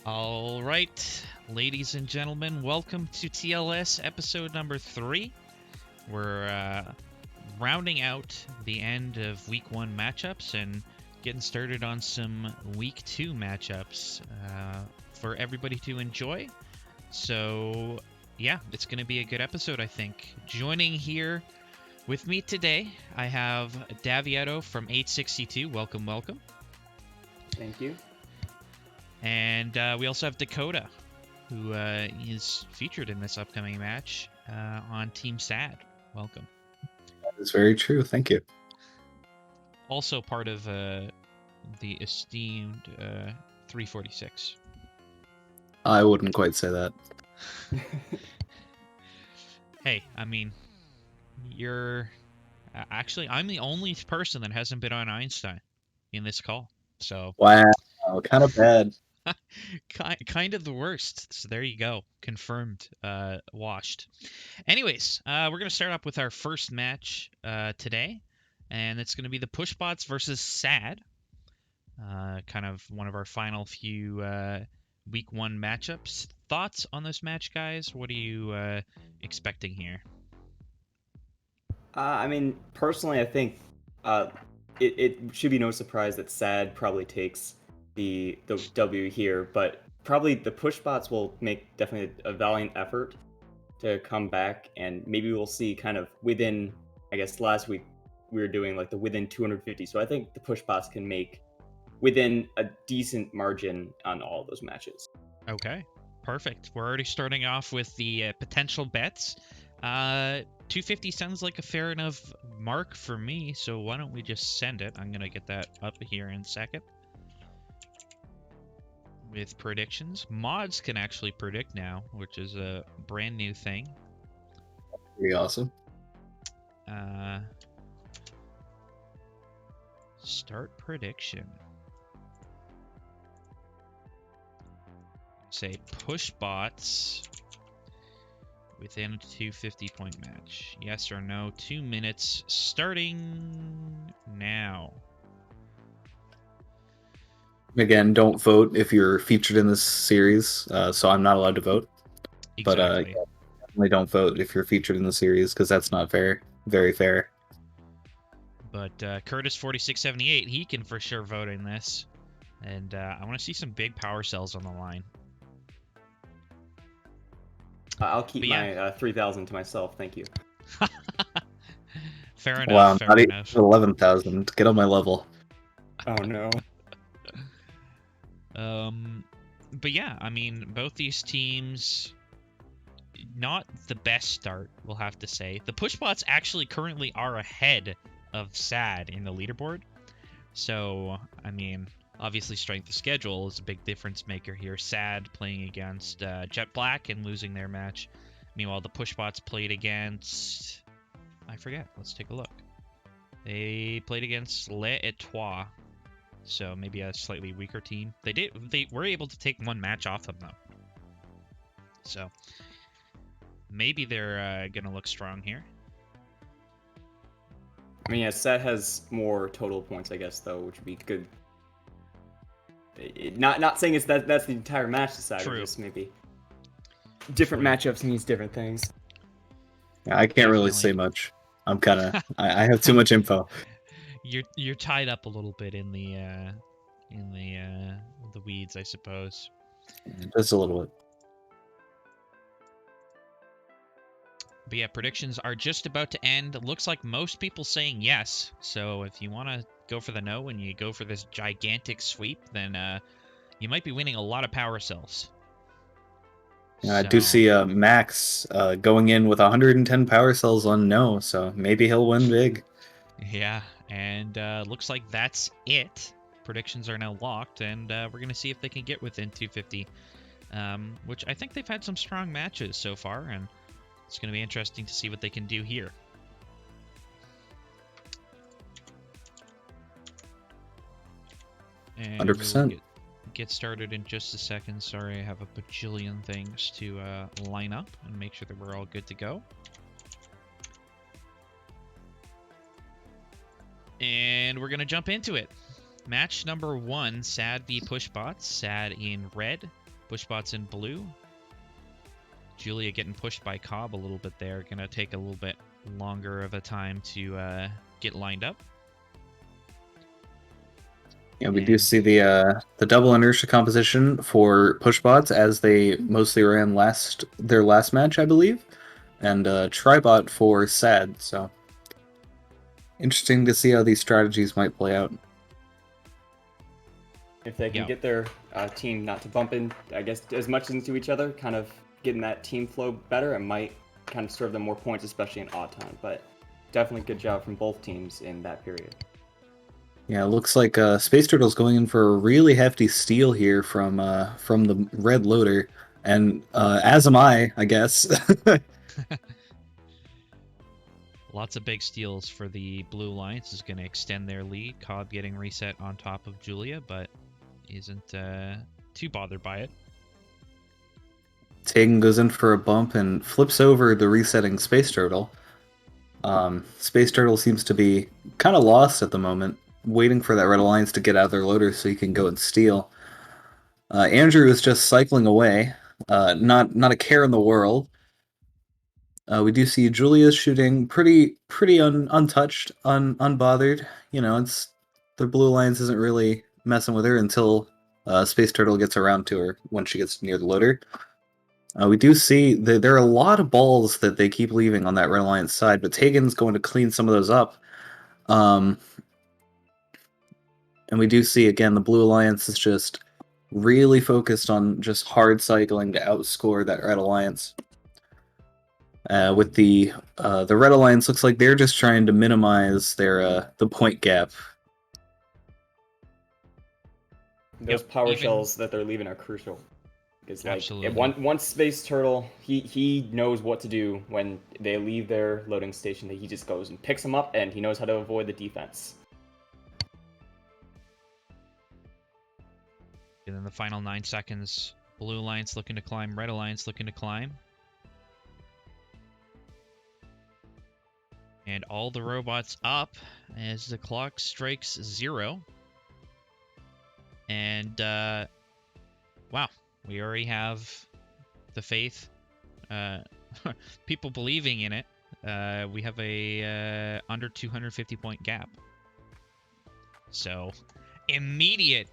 All right, ladies and gentlemen, welcome to TLS episode number 3. We're rounding out the end of week 1 matchups and getting started on some week 2 matchups for everybody to enjoy. So, yeah, it's going to be a good episode, I think. Joining here with me today, I have Davietto from 862. Welcome, welcome. Thank you. And we also have Dakota, who is featured in this upcoming match on Team SAD. Welcome. That is very true. Thank you. Also part of the esteemed 346. I wouldn't quite say that. Hey, I mean, you're... Actually, I'm the only person that hasn't been on Einstein in this call. So Wow, kind of bad. kind of the worst. So there you go. Confirmed. Washed. Anyways, we're going to start up with our first match today. And it's going to be the Pushbots versus SAD. Kind of one of our final few week 1 matchups. Thoughts on this match, guys? What are you expecting here? I mean, personally, I think it should be no surprise that SAD probably takes the W here, but probably the Pushbots will make definitely a valiant effort to come back, and maybe we'll see kind of within, I guess last week we were doing like the within 250, so I think the Pushbots can make within a decent margin on all of those matches. Okay, perfect. We're already starting off with the potential bets. 250 sounds like a fair enough mark for me, so why don't we just send it? I'm going to get that up here in a second. With predictions. Mods can actually predict now, which is a brand new thing. Pretty awesome. Start prediction. Say push bots within a 250 point match. Yes or no? 2 minutes starting now. Again, don't vote if you're featured in this series, so I'm not allowed to vote. Exactly. But yeah, definitely don't vote if you're featured in the series, because that's not fair. Very fair. But Curtis4678, he can for sure vote in this. And I want to see some big power cells on the line. I'll keep my 3,000 to myself. Thank you. Fair enough. Wow, fair not enough. even 11,000. Get on my level. Oh no. But yeah, I mean, both these teams, not the best start, we'll have to say. The Pushbots actually currently are ahead of SAD in the leaderboard. So, I mean, obviously strength of schedule is a big difference maker here. SAD playing against Jet Black and losing their match. Meanwhile, the Pushbots played against... I forget. Let's take a look. They played against Les Etoiles. So maybe a slightly weaker team. They were able to take 1 match off them, though. So maybe they're going to look strong here. I mean, yeah, SAD has more total points, I guess, though, which would be good. Not saying it's that's the entire match decided. True. Just maybe different matchups means different things. Yeah, I can't really say much. I'm kind of I have too much info. You're tied up a little bit in the weeds, I suppose. Just a little bit. But yeah, predictions are just about to end. It looks like most people saying yes. So if you want to go for the no and you go for this gigantic sweep, then you might be winning a lot of power cells. I do see Max going in with 110 power cells on no, so maybe he'll win big. Yeah, and looks like that's it. Predictions are now locked, and we're going to see if they can get within 250, which I think they've had some strong matches so far, and it's going to be interesting to see what they can do here. And 100%. Get started in just a second. Sorry, I have a bajillion things to line up and make sure that we're all good to go. And we're going to jump into it. Match number 1, SAD v Pushbots. SAD in red, Push bots in blue. Julia getting pushed by Cobb a little bit there. Gonna take a little bit longer of a time to get lined up. Yeah, we do see the double inertia composition for push bots as they mostly ran their last match, I believe, and tribot for SAD. So interesting to see how these strategies might play out. If they can get their team not to bump in, I guess, as much into each other, kind of getting that team flow better, it might kind of serve them more points, especially in odd time. But definitely good job from both teams in that period. Yeah, it looks like Space Turtle's going in for a really hefty steal here from the red loader, and as am I guess. Lots of big steals for the Blue Alliance is going to extend their lead. Cobb getting reset on top of Julia, but isn't too bothered by it. Tegan goes in for a bump and flips over the resetting Space Turtle. Space Turtle seems to be kind of lost at the moment, waiting for that Red Alliance to get out of their loader so he can go and steal. Andrew is just cycling away, not a care in the world. We do see Julia shooting pretty untouched, unbothered. You know, it's the Blue Alliance isn't really messing with her until Space Turtle gets around to her when she gets near the loader. We do see that there are a lot of balls that they keep leaving on that Red Alliance side, but Tegan's going to clean some of those up. And we do see, again, the Blue Alliance is just really focused on just hard cycling to outscore that Red Alliance. With the Red Alliance, looks like they're just trying to minimize their the point gap. Those power shells that they're leaving are crucial. Because absolutely, once Space Turtle, he knows what to do when they leave their loading station. That he just goes and picks them up, and he knows how to avoid the defense. And then the final 9 seconds, Blue Alliance looking to climb, Red Alliance looking to climb. And all the robots up as the clock strikes 0. And, wow, we already have the faith, people believing in it. We have a under 250 point gap. So, immediate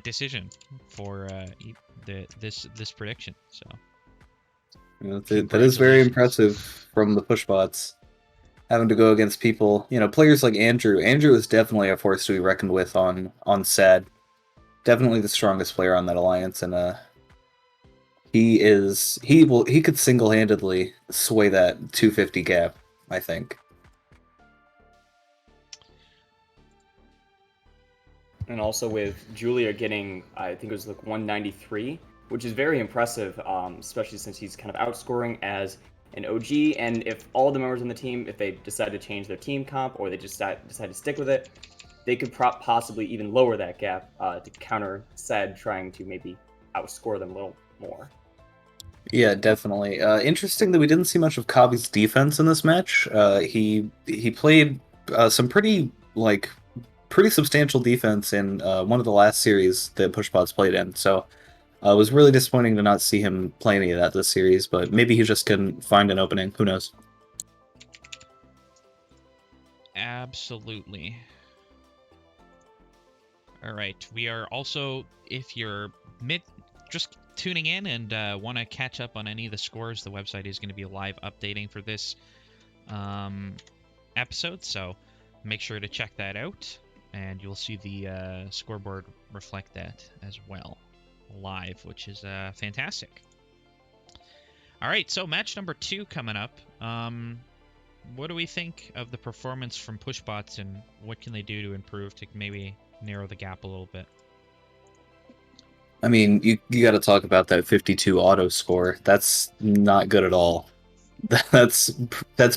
decision for this prediction. So, that is very impressive from the push bots. Having to go against people, players like Andrew. Andrew is definitely a force to be reckoned with on SAD. Definitely the strongest player on that alliance, and he could single-handedly sway that 250 gap, I think. And also with Julia getting, I think it was like 193, which is very impressive, especially since he's kind of outscoring as an OG. And if all the members on the team, if they decide to change their team comp or they just decide to stick with it, they could possibly even lower that gap to counter SAD trying to maybe outscore them a little more. Yeah, definitely. Interesting that we didn't see much of Kabi's defense in this match. He played some pretty substantial defense in one of the last series that Pushbots played in. So it was really disappointing to not see him play any of that this series, but maybe he just couldn't find an opening. Who knows? Absolutely. All right, we are also, if you're just tuning in and want to catch up on any of the scores, the website is going to be live updating for this episode, so make sure to check that out, and you'll see the scoreboard reflect that as well live, which is fantastic. All right, so match number 2 coming up. What do we think of the performance from Pushbots, and what can they do to improve to maybe narrow the gap a little bit? I mean, you got to talk about that 52 auto score. That's not good at all. That's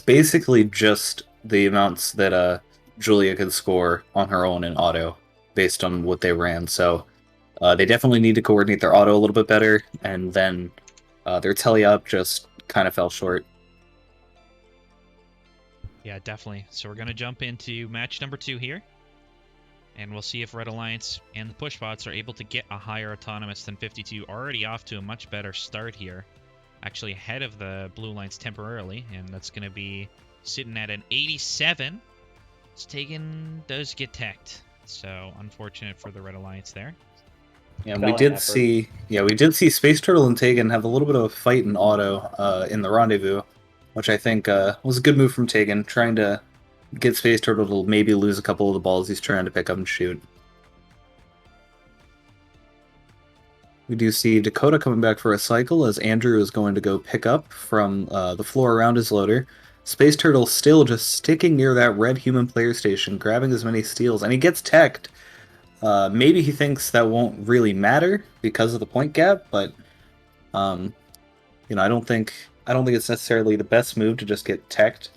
basically just the amounts that Julia could score on her own in auto based on what they ran. So they definitely need to coordinate their auto a little bit better, and then their tele-up just kind of fell short. Yeah, definitely. So we're going to jump into match number 2 here. And we'll see if Red Alliance and the Pushbots are able to get a higher autonomous than 52. Already off to a much better start here. Actually ahead of the Blue Alliance temporarily, and that's going to be sitting at an 87. Tegan does get teched, so unfortunate for the Red Alliance there. Yeah, we did see Space Turtle and Tegan have a little bit of a fight in auto in the rendezvous, which I think was a good move from Tegan, trying to get Space Turtle to maybe lose a couple of the balls he's trying to pick up and shoot. We do see Dakota coming back for a cycle as Andrew is going to go pick up from the floor around his loader. Space Turtle still just sticking near that red human player station, grabbing as many steals, and he gets teched. Maybe he thinks that won't really matter because of the point gap, but I don't think it's necessarily the best move to just get teched.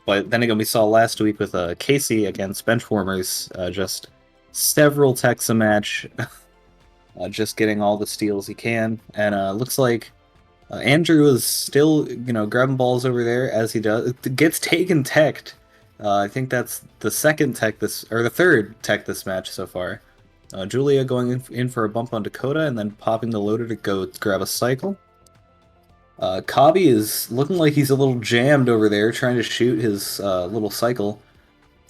But then again, we saw last week with Casey against Benchwarmers, just several techs a match, just getting all the steals he can, and looks like Andrew is still grabbing balls over there as he does. It gets taken teched. I think that's the second tech the third tech this match so far. Julia going in for a bump on Dakota and then popping the loader to go grab a cycle. Kabi is looking like he's a little jammed over there trying to shoot his little cycle,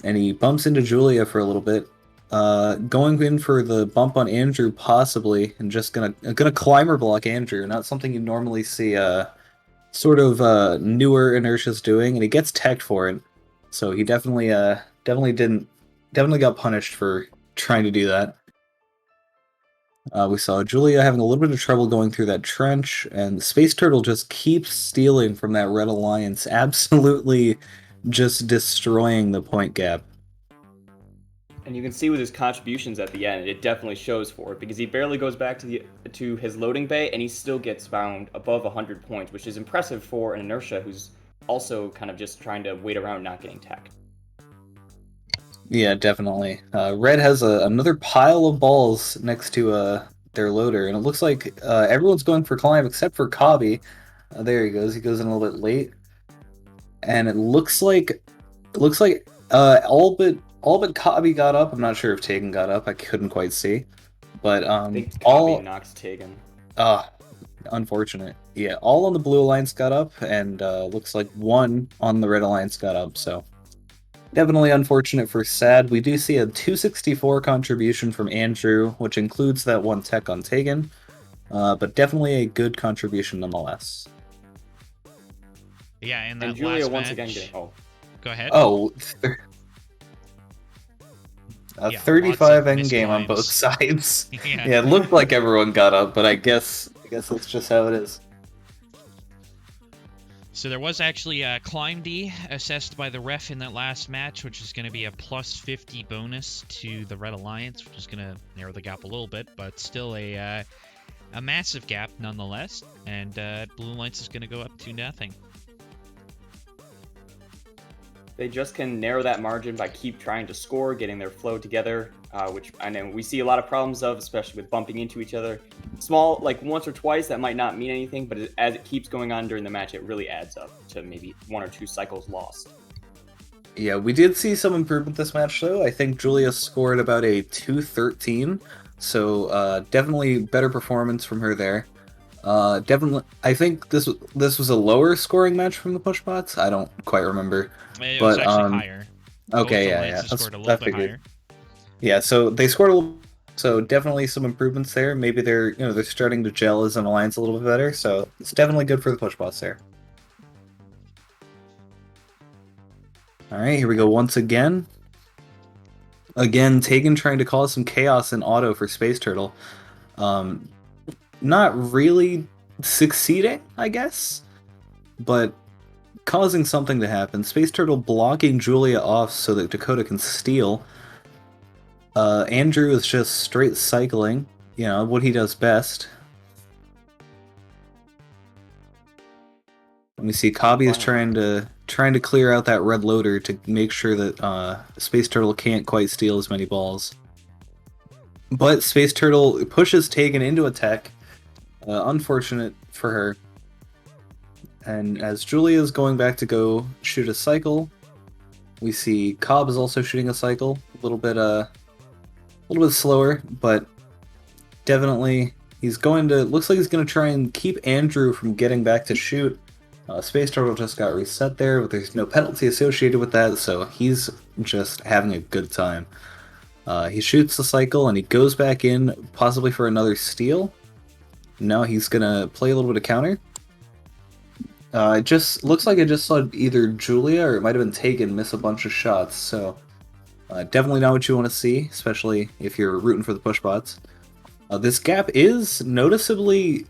and he bumps into Julia for a little bit. Going in for the bump on Andrew possibly, and just gonna climber block Andrew. Not something you normally see sort of newer inertias doing, and he gets teched for it. So he definitely got punished for trying to do that. We saw Julia having a little bit of trouble going through that trench, and the Space Turtle just keeps stealing from that Red Alliance, absolutely just destroying the point gap. And you can see with his contributions at the end, it definitely shows for it, because he barely goes back to his loading bay, and he still gets found above 100 points, which is impressive for an inertia who's also kind of just trying to wait around not getting teched. Yeah, definitely. Red has another pile of balls next to their loader, and it looks like everyone's going for climb except for Kabi. There he goes. He goes in a little bit late, and it looks like all but Kabi got up. I'm not sure if Tegan got up. I couldn't quite see, but I think Kabi knocked Tegan. Unfortunate. Yeah, all on the Blue Alliance got up, and looks like one on the Red Alliance got up. So. Definitely unfortunate for Sad. We do see a 264 contribution from Andrew, which includes that one tech on Tegan, but definitely a good contribution nonetheless. Yeah, and that Julia last once match... again getting... Oh. Go ahead. Oh, yeah, 35 endgame on both sides. Yeah, it looked like everyone got up, but I guess that's just how it is. So there was actually a climb D assessed by the ref in that last match, which is going to be a plus 50 bonus to the Red Alliance, which is going to narrow the gap a little bit, but still a massive gap nonetheless. And Blue Alliance is going to go up 2-0. They just can narrow that margin by keep trying to score, getting their flow together, which I know we see a lot of problems of, especially with bumping into each other. Small, like once or twice, that might not mean anything, but as it keeps going on during the match, it really adds up to maybe 1 or 2 cycles lost. Yeah, we did see some improvement this match, though. I think Julia scored about a 213, so definitely better performance from her there. Definitely, I think this was a lower scoring match from the Pushbots. I don't quite remember. It was actually higher. Okay, yeah. Scored a little bit higher. Yeah, so they scored a little. So definitely some improvements there. Maybe they're starting to gel as an alliance a little bit better. So it's definitely good for the Pushbots there. All right, here we go once again. Again, Tegan trying to cause some chaos in auto for Space Turtle. Not really succeeding, I guess, but causing something to happen. Space Turtle blocking Julia off so that Dakota can steal. Andrew is just straight cycling, what he does best. Let me see, Kabi is trying to clear out that red loader to make sure that Space Turtle can't quite steal as many balls. But Space Turtle pushes Tegan into a tech. Unfortunate for her. And as Julia is going back to go shoot a cycle, we see Cobb is also shooting a cycle. A little bit little bit slower, but definitely looks like he's going to try and keep Andrew from getting back to shoot. Space Turtle just got reset there, but there's no penalty associated with that, so he's just having a good time. He shoots the cycle and he goes back in, possibly for another steal. No, he's going to play a little bit of counter. It just looks like I just saw either Julia or it might have been Tegan miss a bunch of shots, so definitely not what you want to see, especially if you're rooting for the push bots. This gap is noticeably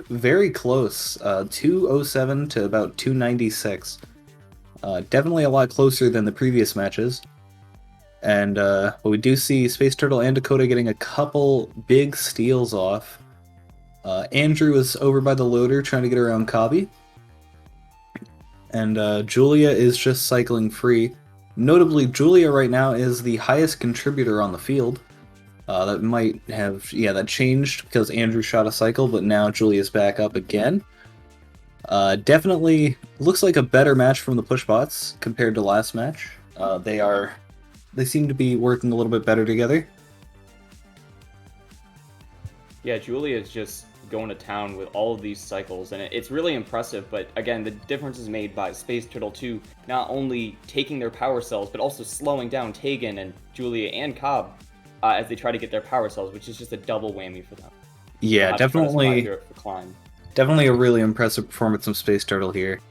very close, 207 to about 296. Definitely a lot closer than the previous matches. And we do see Space Turtle and Dakota getting a couple big steals off. Andrew is over by the loader trying to get around Kabi. And Julia is just cycling free. Notably, Julia right now is the highest contributor on the field. That might have, that changed because Andrew shot a cycle, but now Julia's back up again. Definitely looks like a better match from the push bots compared to last match. They seem to be working a little bit better together. Yeah, Julia is just going to town with all of these cycles, and it's really impressive. But again, the difference is made by Space Turtle 2 not only taking their power cells, but also slowing down Tegan and Julia and Cobb as they try to get their power cells, which is just a double whammy for them. Yeah, definitely a really impressive performance from Space Turtle here.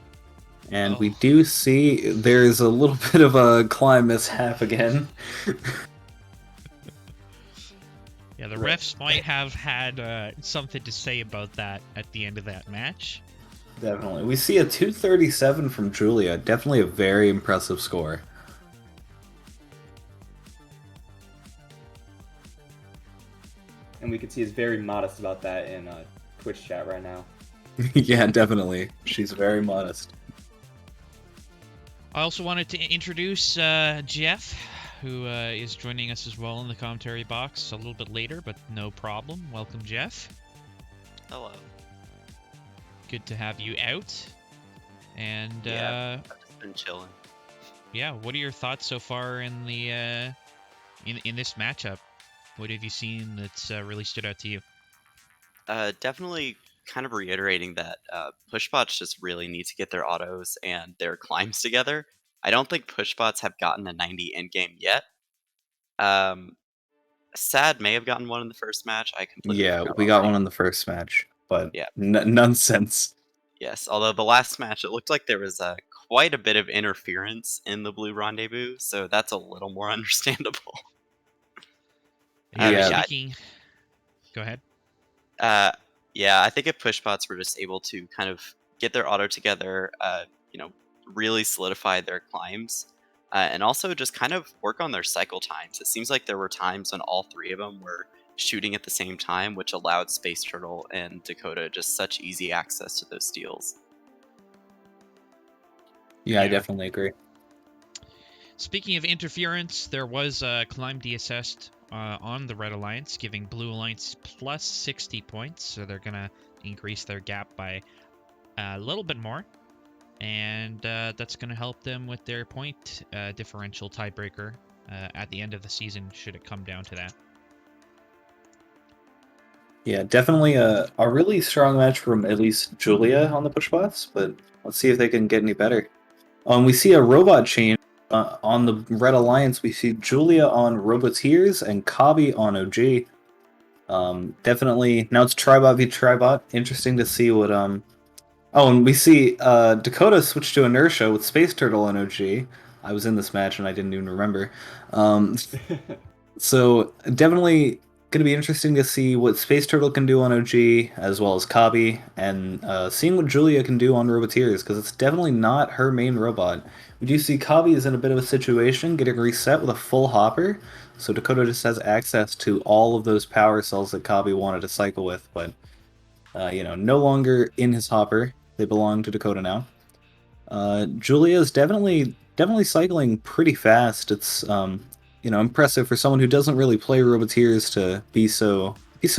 And we do see there's a little bit of a climb mishap again. Yeah, the refs might have had something to say about that at the end of that match. Definitely. We see a 237 from Julia. Definitely a very impressive score. And we can see is very modest about that in Twitch chat right now. Yeah, definitely. She's very modest. I also wanted to introduce Jeff, who is joining us as well in the commentary box a little bit later, but no problem. Welcome, Jeff. Hello. Good to have you out. And I've just been chilling. Yeah, what are your thoughts so far in the in this matchup? What have you seen that's really stood out to you? Definitely kind of reiterating that pushbots just really need to get their autos and their climbs together. I don't think pushbots have gotten a 90 end game yet. Sad may have gotten one in the first match. I completely forgot we about got that. one in the first match, but Yeah. nonsense. Yes, although the last match, it looked like there was quite a bit of interference in the Blue Rendezvous, so that's a little more understandable. Speaking... Go ahead. Yeah, I think if pushbots were just able to kind of get their auto together, really solidify their climbs, and also just kind of work on their cycle times. It seems like there were times when all three of them were shooting at the same time, which allowed Space Turtle and Dakota just such easy access to those steals. Yeah, I definitely agree. Speaking of interference, there was a climb de-assessed on the Red Alliance, giving Blue Alliance plus 60 points, so they're going to increase their gap by a little bit more, and that's going to help them with their point differential tiebreaker at the end of the season, should it come down to that. Yeah, definitely a really strong match from at least Julia on the pushbots, but let's see if they can get any better. We see a robot change. On the Red Alliance, we see Julia on Roboteers and Kabi on OG. Definitely, now it's Tribot v Tribot. Interesting to see what... Oh, and we see Dakota switch to Inertia with Space Turtle on OG. I was in this match and I didn't even remember. So, definitely going to be interesting to see what Space Turtle can do on OG, as well as Kabi, and seeing what Julia can do on Roboteers, because it's definitely not her main robot. We do see Kabi is in a bit of a situation, getting reset with a full hopper, so Dakota just has access to all of those power cells that Kabi wanted to cycle with, but, no longer in his hopper. They belong to Dakota now. Julia is definitely cycling pretty fast. It's, impressive for someone who doesn't really play Roboteers to be so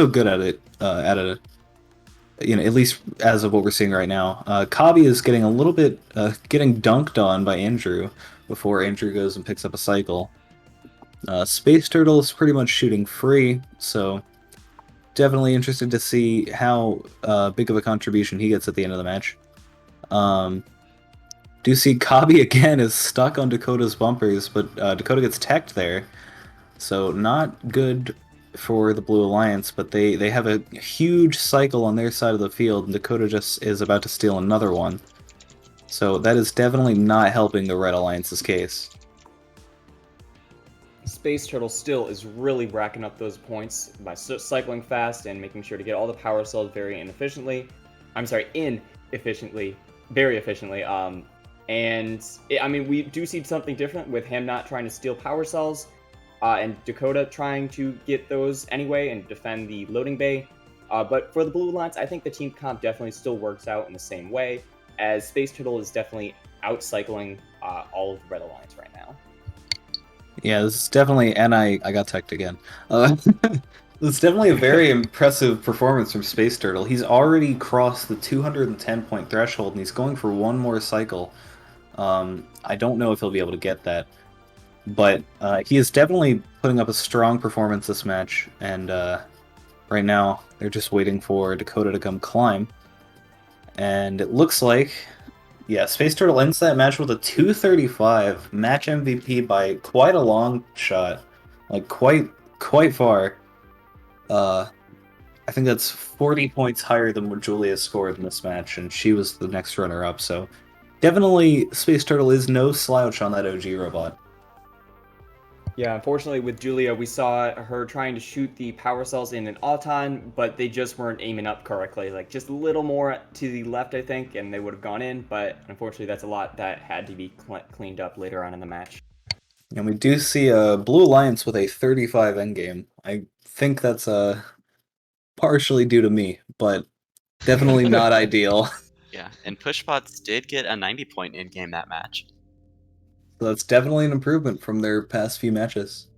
good at it, at least as of what we're seeing right now. Kabi is getting a little bit, getting dunked on by Andrew before Andrew goes and picks up a cycle. Space Turtle is pretty much shooting free, so definitely interested to see how big of a contribution he gets at the end of the match. Do see Kabi again is stuck on Dakota's bumpers, but Dakota gets teched there, so not good for the Blue Alliance, but they have a huge cycle on their side of the field, and Dakota just is about to steal another one. So that is definitely not helping the Red Alliance's case. Space Turtle still is really racking up those points by cycling fast and making sure to get all the power cells very inefficiently. Very efficiently. I mean, we do see something different with him not trying to steal power cells, and Dakota trying to get those anyway and defend the loading bay. But for the Blue Alliance, I think the team comp definitely still works out in the same way, as Space Turtle is definitely outcycling all of the Red Alliance right now. Yeah, this is definitely, and I got teched again. It's definitely a very impressive performance from Space Turtle. He's already crossed the 210 point threshold, and he's going for one more cycle. I don't know if he'll be able to get that, but he is definitely putting up a strong performance this match, and right now they're just waiting for Dakota to come climb. And it looks like, yeah, Space Turtle ends that match with a 235, match MVP by quite a long shot, like quite far. I think that's 40 points higher than what Julia scored in this match, and she was the next runner-up, so definitely Space Turtle is no slouch on that OG robot. Yeah, unfortunately with Julia, we saw her trying to shoot the power cells in an Auton, but they just weren't aiming up correctly. Like, just a little more to the left, I think, and they would have gone in, but unfortunately that's a lot that had to be cleaned up later on in the match. And we do see a Blue Alliance with a 35 endgame. I think that's partially due to me, but definitely not ideal. Yeah, and Pushbots did get a 90 point in game that match. So that's definitely an improvement from their past few matches.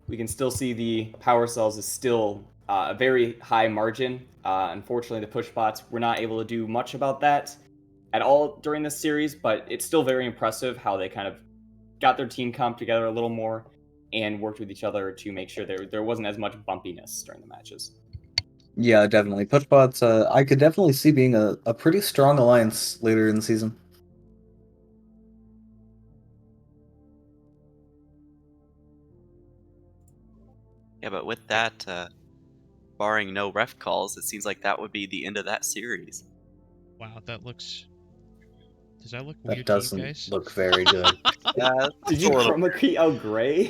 We can still see the power cells is still a very high margin. Unfortunately, the Pushbots were not able to do much about that at all during this series, but it's still very impressive how they kind of got their team comp together a little more and worked with each other to make sure there wasn't as much bumpiness during the matches. Yeah, definitely. Pushbots, I could definitely see being a pretty strong alliance later in the season. Yeah, but with that, barring no ref calls, it seems like that would be the end of that series. Wow, that looks. Does that look That weird to you doesn't guys? look very good. Did you chroma key out gray?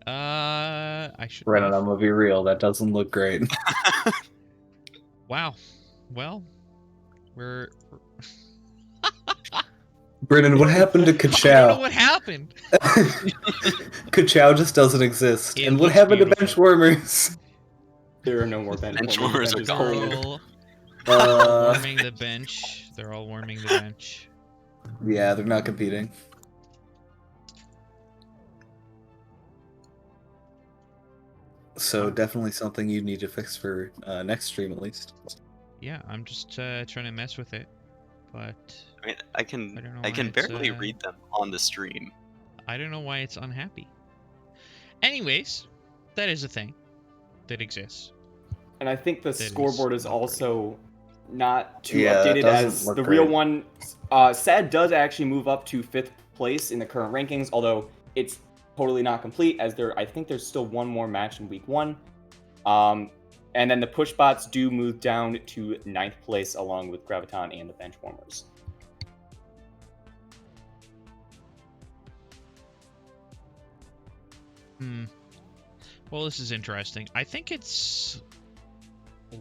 I should. Brennan, I'm gonna be real. That doesn't look great. Wow. Well, we're. Brennan, what happened to I don't know Kachow? what happened. Kachow just doesn't exist. It And what looks happened to beautiful. Benchwarmers? There are no more bench Benchwarmers are benches gone. cold. Warming the bench. They're all warming the bench. Yeah, they're not competing. So definitely something you need to fix for next stream at least. Yeah, I'm just trying to mess with it, but I mean, I can don't know I why can it's, barely read them on the stream. I don't know why it's unhappy. Anyways, that is a thing that exists. And I think the That is scoreboard is not great. also not too Yeah, it updated, doesn't as look the real great. one. SAD does actually move up to 5th place in the current rankings, although it's totally not complete, as I think there's still one more match in week 1. And then the Pushbots do move down to 9th place along with Graviton and the Benchwarmers. Well, this is interesting. I think it's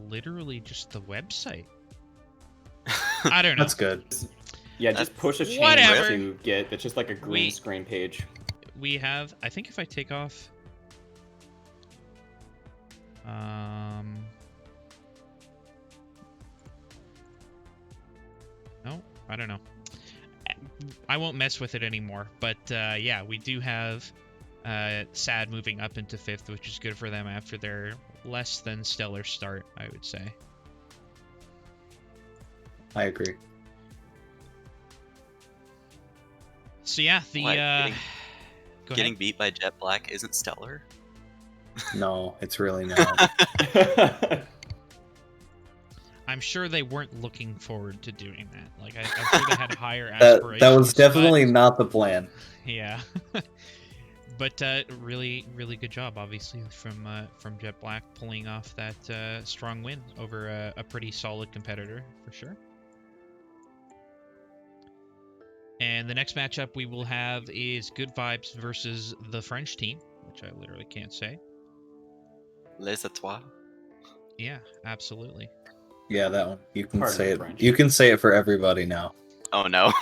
literally just the website. I don't know. That's good. Yeah, just push a change Whatever. to get. It's just like a green screen page. We have. I think if I take off. No, I don't know. I won't mess with it anymore. But yeah, we do have SAD moving up into 5th, which is good for them after their less than stellar start, I would say. I agree. So yeah, Go getting ahead. beat by Jet Black isn't stellar. No, it's really not. I'm sure they weren't looking forward to doing that. Like, I'm sure they had higher That aspirations. was definitely not the plan. Yeah. But really, really good job, obviously, from Jet Black pulling off that strong win over a pretty solid competitor, for sure. And the next matchup we will have is Good Vibes versus the French team, which I literally can't say. Les Etoiles. Yeah, absolutely. Yeah, that one. You can Pardon say the it. French. You can say it for everybody now. Oh no.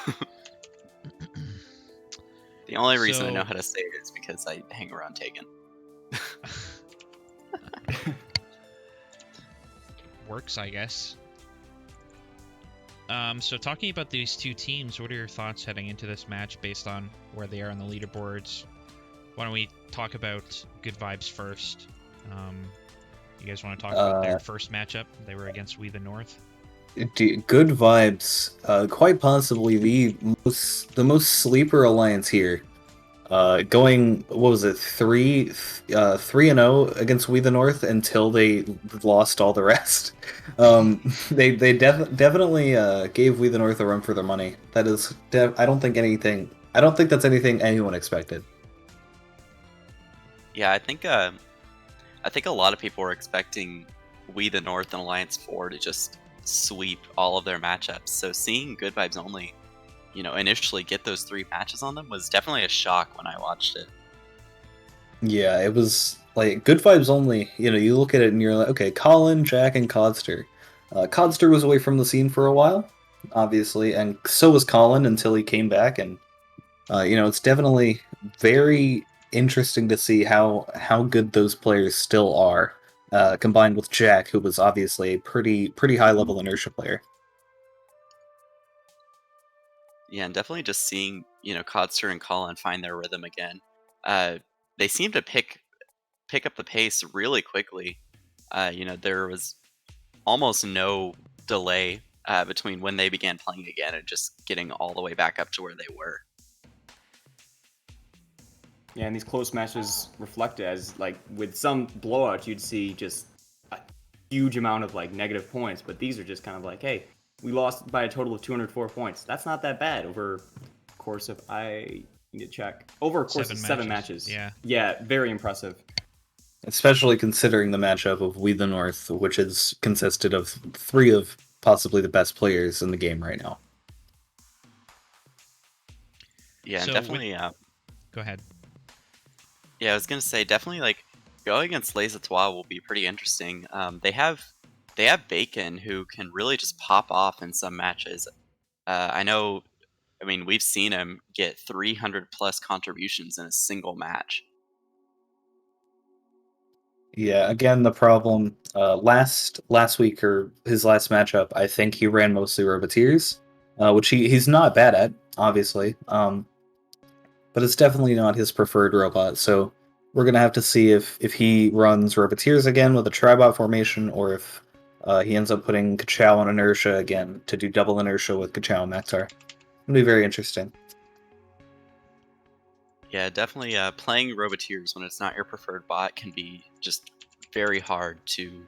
The only reason I know So- how to say it is because I hang around Tegan. Works, I guess. So talking about these two teams, what are your thoughts heading into this match based on where they are on the leaderboards? Why don't we talk about Good Vibes first? You guys want to talk about their first matchup? They were against We the North. Good Vibes, quite possibly the most sleeper alliance here. Going, what was it, 3-0 against We the North until they lost all the rest. They definitely gave We the North a run for their money. That is, I don't think that's anything anyone expected. Yeah, I think a lot of people were expecting We the North and Alliance 4 to just sweep all of their matchups. So seeing Good Vibes Only, initially get those 3 matches on them was definitely a shock when I watched it. Yeah, it was like Good Vibes Only. You look at it and you're like, okay, Colin, Jack, and Codster. Codster was away from the scene for a while, obviously, and so was Colin until he came back. And it's definitely very interesting to see how good those players still are, combined with Jack, who was obviously a pretty high level inertia player. Yeah, and definitely just seeing, Codster and Colin find their rhythm again. They seem to pick up the pace really quickly. There was almost no delay between when they began playing again and just getting all the way back up to where they were. Yeah, and these close matches reflect it as, like, with some blowouts, you'd see just a huge amount of, like, negative points, but these are just kind of like, hey, we lost by a total of 204 points. That's not that bad over a course of, I need to check, over a course of 7 matches. Yeah, very impressive. Especially considering the matchup of We the North, which is consisted of 3 of possibly the best players in the game right now. Yeah, So and definitely. Go ahead. Yeah, I was gonna say definitely like going against Les Etoiles will be pretty interesting. They have Bacon who can really just pop off in some matches. I know. I mean, we've seen him get 300 plus contributions in a single match. Yeah, again, the problem last week or his last matchup, I think he ran mostly Roboteers, which he's not bad at, obviously. But it's definitely not his preferred robot. So we're gonna have to see if he runs Roboteers again with a Tribot formation, or if he ends up putting Kachow on Inertia again to do double Inertia with Kachow and Maktar. It'll be very interesting. Yeah, definitely. Playing Roboteers when it's not your preferred bot can be just very hard to,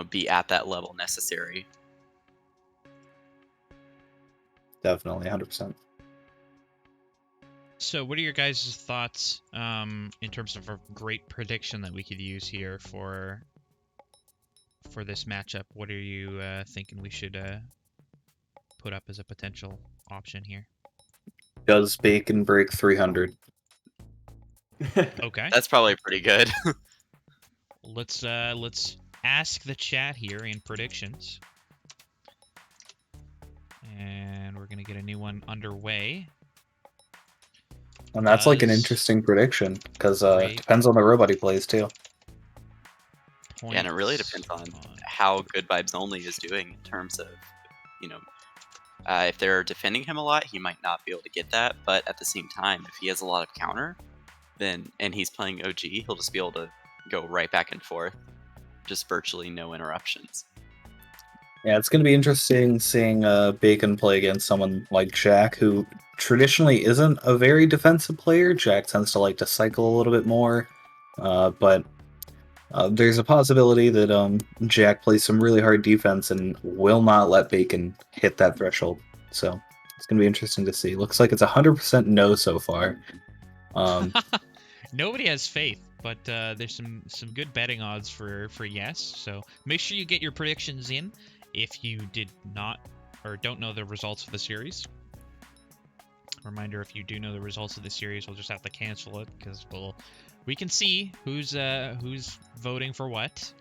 be at that level necessary. Definitely, 100%. So, what are your guys' thoughts in terms of a great prediction that we could use here for this matchup? What are you thinking we should put up as a potential option here? Does Bacon break 300? Okay. That's probably pretty good. Let's ask the chat here in predictions, and we're gonna get a new one underway. And that's like an Does interesting prediction, because it break depends on the robot he plays, too. Yeah, and it really points depends on how Good Vibes Only is doing in terms of, if they're defending him a lot, he might not be able to get that. But at the same time, if he has a lot of counter, and he's playing OG, he'll just be able to go right back and forth, just virtually no interruptions. Yeah, it's going to be interesting seeing Bacon play against someone like Jack, who traditionally isn't a very defensive player. Jack tends to like to cycle a little bit more, but there's a possibility that Jack plays some really hard defense and will not let Bacon hit that threshold. So it's going to be interesting to see. Looks like it's 100% no so far. Nobody has faith, but there's some good betting odds for yes. So make sure you get your predictions in if you did not or don't know the results of the series. Reminder: if you do know the results of the series, we'll just have to cancel it because we can see who's voting for what.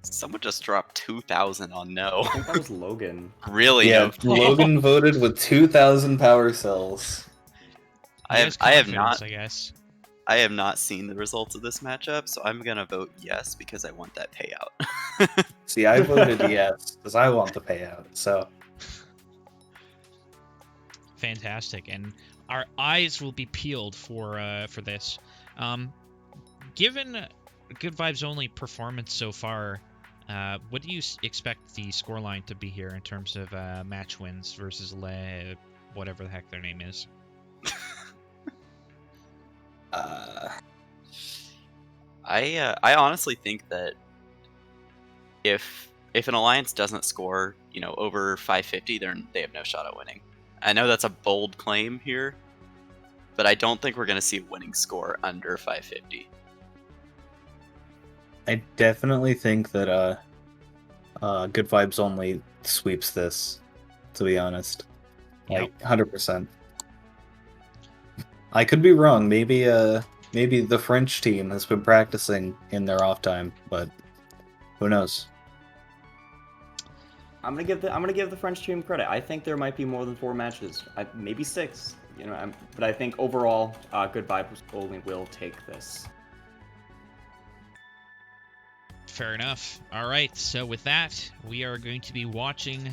Someone just dropped 2,000 on no. I think that was Logan. Really? Yeah, No. Logan voted with 2,000 power cells. I have Confidence, not. I guess. I have not seen the results of this matchup, so I'm gonna vote yes because I want that payout. See, I voted yes because I want the payout. So Fantastic, and our eyes will be peeled for this. Given Good Vibes Only performance so far, what do you expect the scoreline to be here in terms of match wins versus whatever the heck their name is? I honestly think that if an alliance doesn't score, over 550, they have no shot at winning. I know that's a bold claim here, but I don't think we're going to see a winning score under 550. I definitely think that Good Vibes Only sweeps this, to be honest. Like 100%. I could be wrong. Maybe the French team has been practicing in their off time, but who knows? I'm gonna give the French team credit. I think there might be more than 4 matches, maybe 6. But I think overall, Good Vibes Only will take this. Fair enough. All right, so with that, we are going to be watching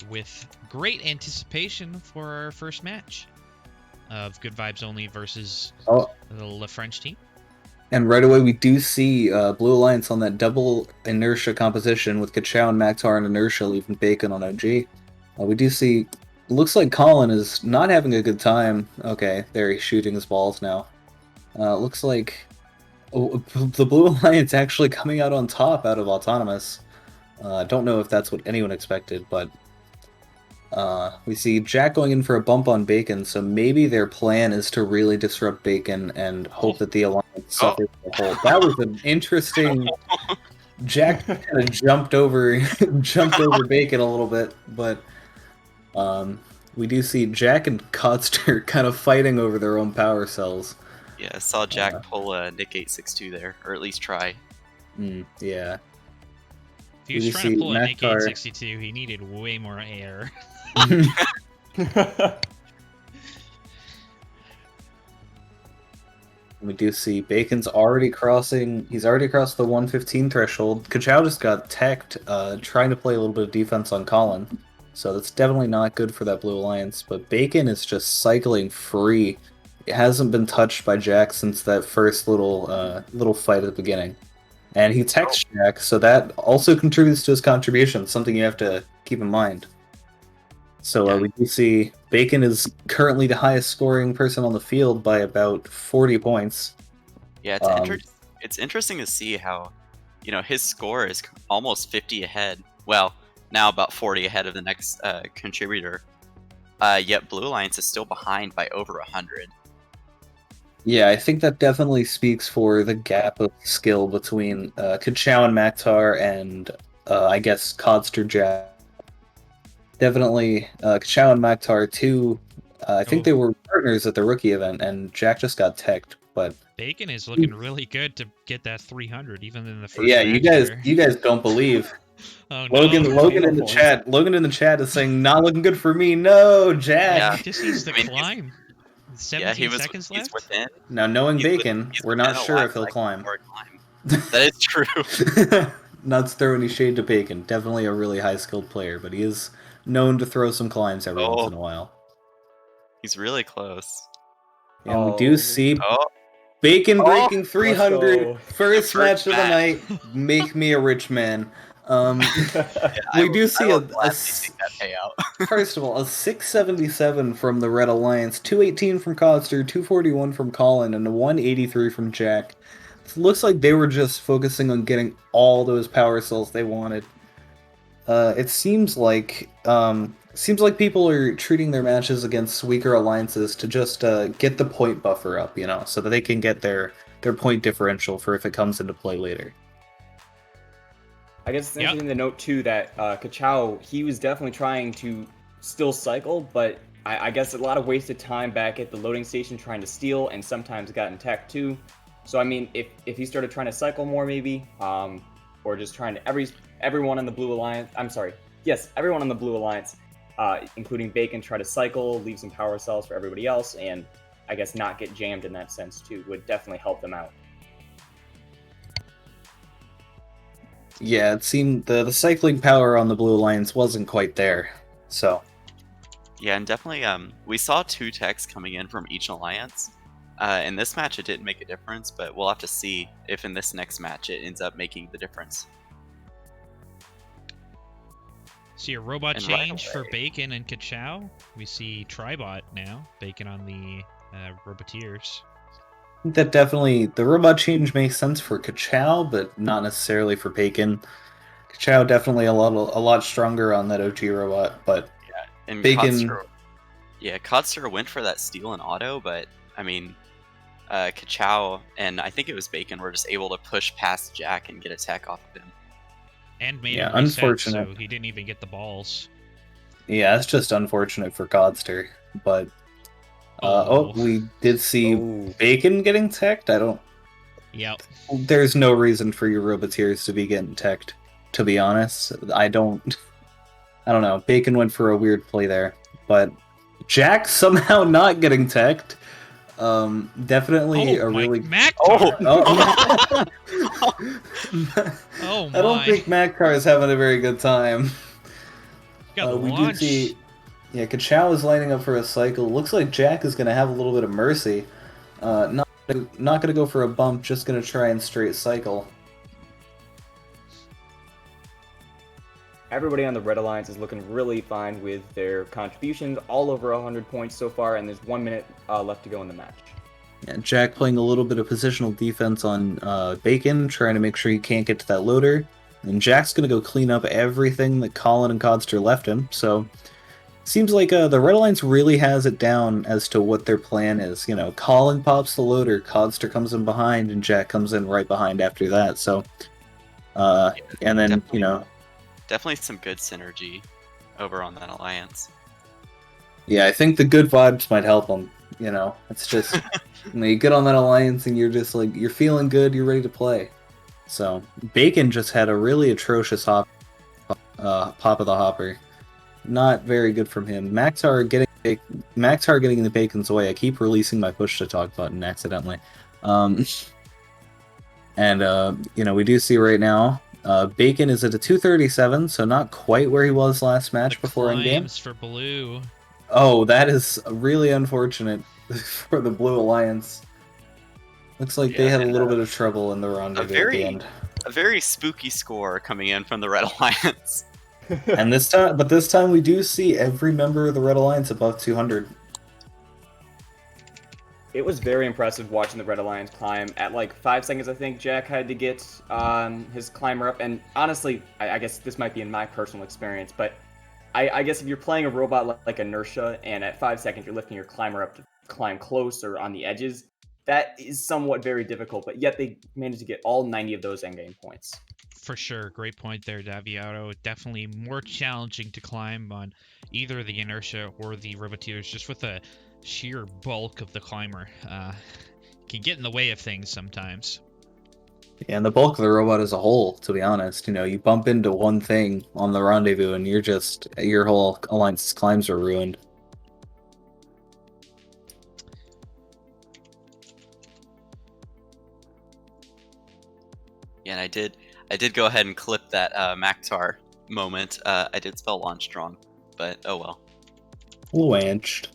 with great anticipation for our first match of Good Vibes Only versus the French team. And right away, we do see Blue Alliance on that double inertia composition with Kachao and Maktar and inertia leaving Bacon on OG. We do see, looks like Colin is not having a good time. Okay, there he's shooting his balls now. Looks like the Blue Alliance actually coming out on top out of Autonomous. Don't know if that's what anyone expected, but we see Jack going in for a bump on Bacon, so maybe their plan is to really disrupt Bacon and hope that the Alliance suffers the whole. That was an interesting... Jack kind of jumped over Bacon a little bit, but we do see Jack and Codster kind of fighting over their own power cells. Yeah, I saw Jack pull a Nick 862 there, or at least try. Yeah. If he was trying to pull a Nick 862, he needed way more air. We do see Bacon's already crossing. He's already crossed the 115 threshold. Kachao just got teched, trying to play a little bit of defense on Colin. So that's definitely not good for that Blue Alliance. But Bacon is just cycling free. It hasn't been touched by Jack since that first little fight at the beginning. And he techs Jack, so that also contributes to his contribution, something you have to keep in mind. So we do see Bacon is currently the highest scoring person on the field by about 40 points. Yeah, it's interesting to see how, his score is almost 50 ahead. Well, now about 40 ahead of the next contributor. Yet Blue Alliance is still behind by over 100. Yeah, I think that definitely speaks for the gap of skill between Kachao and Maktar and, I guess, Codster Jack. Definitely, Kachao and Maktar, too. I think they were partners at the rookie event, and Jack just got teched. But Bacon is looking really good to get that 300, even in the first. Yeah, you guys don't believe. Oh, Logan no. in the chat. Logan in the chat is saying, "Not looking good for me." No, Jack. Yeah. He just needs to climb. 17 seconds left. He's within. Now, knowing Bacon, we're not sure if he'll climb. That is true. Not to throw any shade to Bacon. Definitely a really high-skilled player, but he is known to throw some climbs every once in a while. He's really close. And we do see Bacon breaking 300. go. First match of the night. Make me a rich man. Yeah, We do see I will a gladly take that payout. first of all, a 677 from the Red Alliance, 218 from Codster, 241 from Colin, and a 183 from Jack. It looks like they were just focusing on getting all those power cells they wanted. It seems like people are treating their matches against weaker alliances to just get the point buffer up, so that they can get their point differential for if it comes into play later. I guess it's Yep. interesting to note too that Kachao, he was definitely trying to still cycle, but I guess a lot of wasted time back at the loading station trying to steal, and sometimes got in tech too. So I mean, if he started trying to cycle more, maybe, or just trying to everyone in the Blue Alliance. I'm sorry, yes, everyone in the Blue Alliance, including Bacon, try to cycle, leave some power cells for everybody else, and I guess not get jammed in that sense too would definitely help them out. Yeah, it seemed the cycling power on the Blue Alliance wasn't quite there. So Yeah, and definitely, we saw 2 techs coming in from each alliance. In this match, it didn't make a difference, but we'll have to see if in this next match it ends up making the difference. See a robot And right change for away- Bacon and Kachao. We see Tribot now. Bacon on the Roboteers. that definitely the robot change makes sense for Kachao, but not necessarily for Bacon. Kachao definitely a lot stronger on that OG robot, but And Bacon- Kotster went for that steal and auto, but I mean, Kachao and I think it was Bacon were just able to push past Jack and get a tech off of him. And made Yeah, him reset, unfortunate. so he didn't even get the balls. yeah, it's just unfortunate for Godster. But Oh. we did see Oh. Bacon getting teched. Yep. There's no reason for your Roboteers to be getting teched. To be honest, I don't know. Bacon went for a weird play there, but Jack somehow not getting teched. Definitely a really. Maktar! Oh, Oh I don't my. think Maktar is having a very good time. Got the We do launch. see, Kachao is lining up for a cycle. Looks like Jack is going to have a little bit of mercy. Not going to go for a bump, just going to try and straight cycle. Everybody on the Red Alliance is looking really fine with their contributions, all over 100 points so far, and there's 1 minute left to go in the match. Yeah, Jack playing a little bit of positional defense on Bacon, trying to make sure he can't get to that loader. And Jack's going to go clean up everything that Colin and Codster left him. So, seems like the Red Alliance really has it down as to what their plan is. Colin pops the loader, Codster comes in behind, and Jack comes in right behind after that. So, and then, Definitely some good synergy over on that alliance. Yeah, I think the good vibes might help them. It's just you get on that alliance and you're just like you're feeling good, you're ready to play. So Bacon just had a really atrocious pop of the hopper. Not very good from him. Maxar getting in the Bacon's way. I keep releasing my push to talk button accidentally. We do see right now Bacon is at a 237, so not quite where he was last match before endgame. Climbs for blue. Oh, that is really unfortunate for the Blue Alliance. Looks like they had a little bit of trouble in the rendezvous at the end. A very spooky score coming in from the Red Alliance. And this time we do see every member of the Red Alliance above 200. It was very impressive watching the Red Alliance climb. At like 5 seconds, I think Jack had to get his climber up. And honestly, I guess this might be in my personal experience, but I guess if you're playing a robot like Inertia, and at 5 seconds you're lifting your climber up to climb close or on the edges, that is somewhat very difficult. But yet they managed to get all 90 of those endgame points. For sure. Great point there, Daviato. Definitely more challenging to climb on either the Inertia or the Roboteers, just with the sheer bulk of the climber. Can get in the way of things sometimes. Yeah, and the bulk of the robot as a whole, to be honest. You bump into one thing on the rendezvous and your whole alliance's climbs are ruined. Yeah, and I did go ahead and clip that Maktar moment. I did spell launched wrong, but oh well. Launched.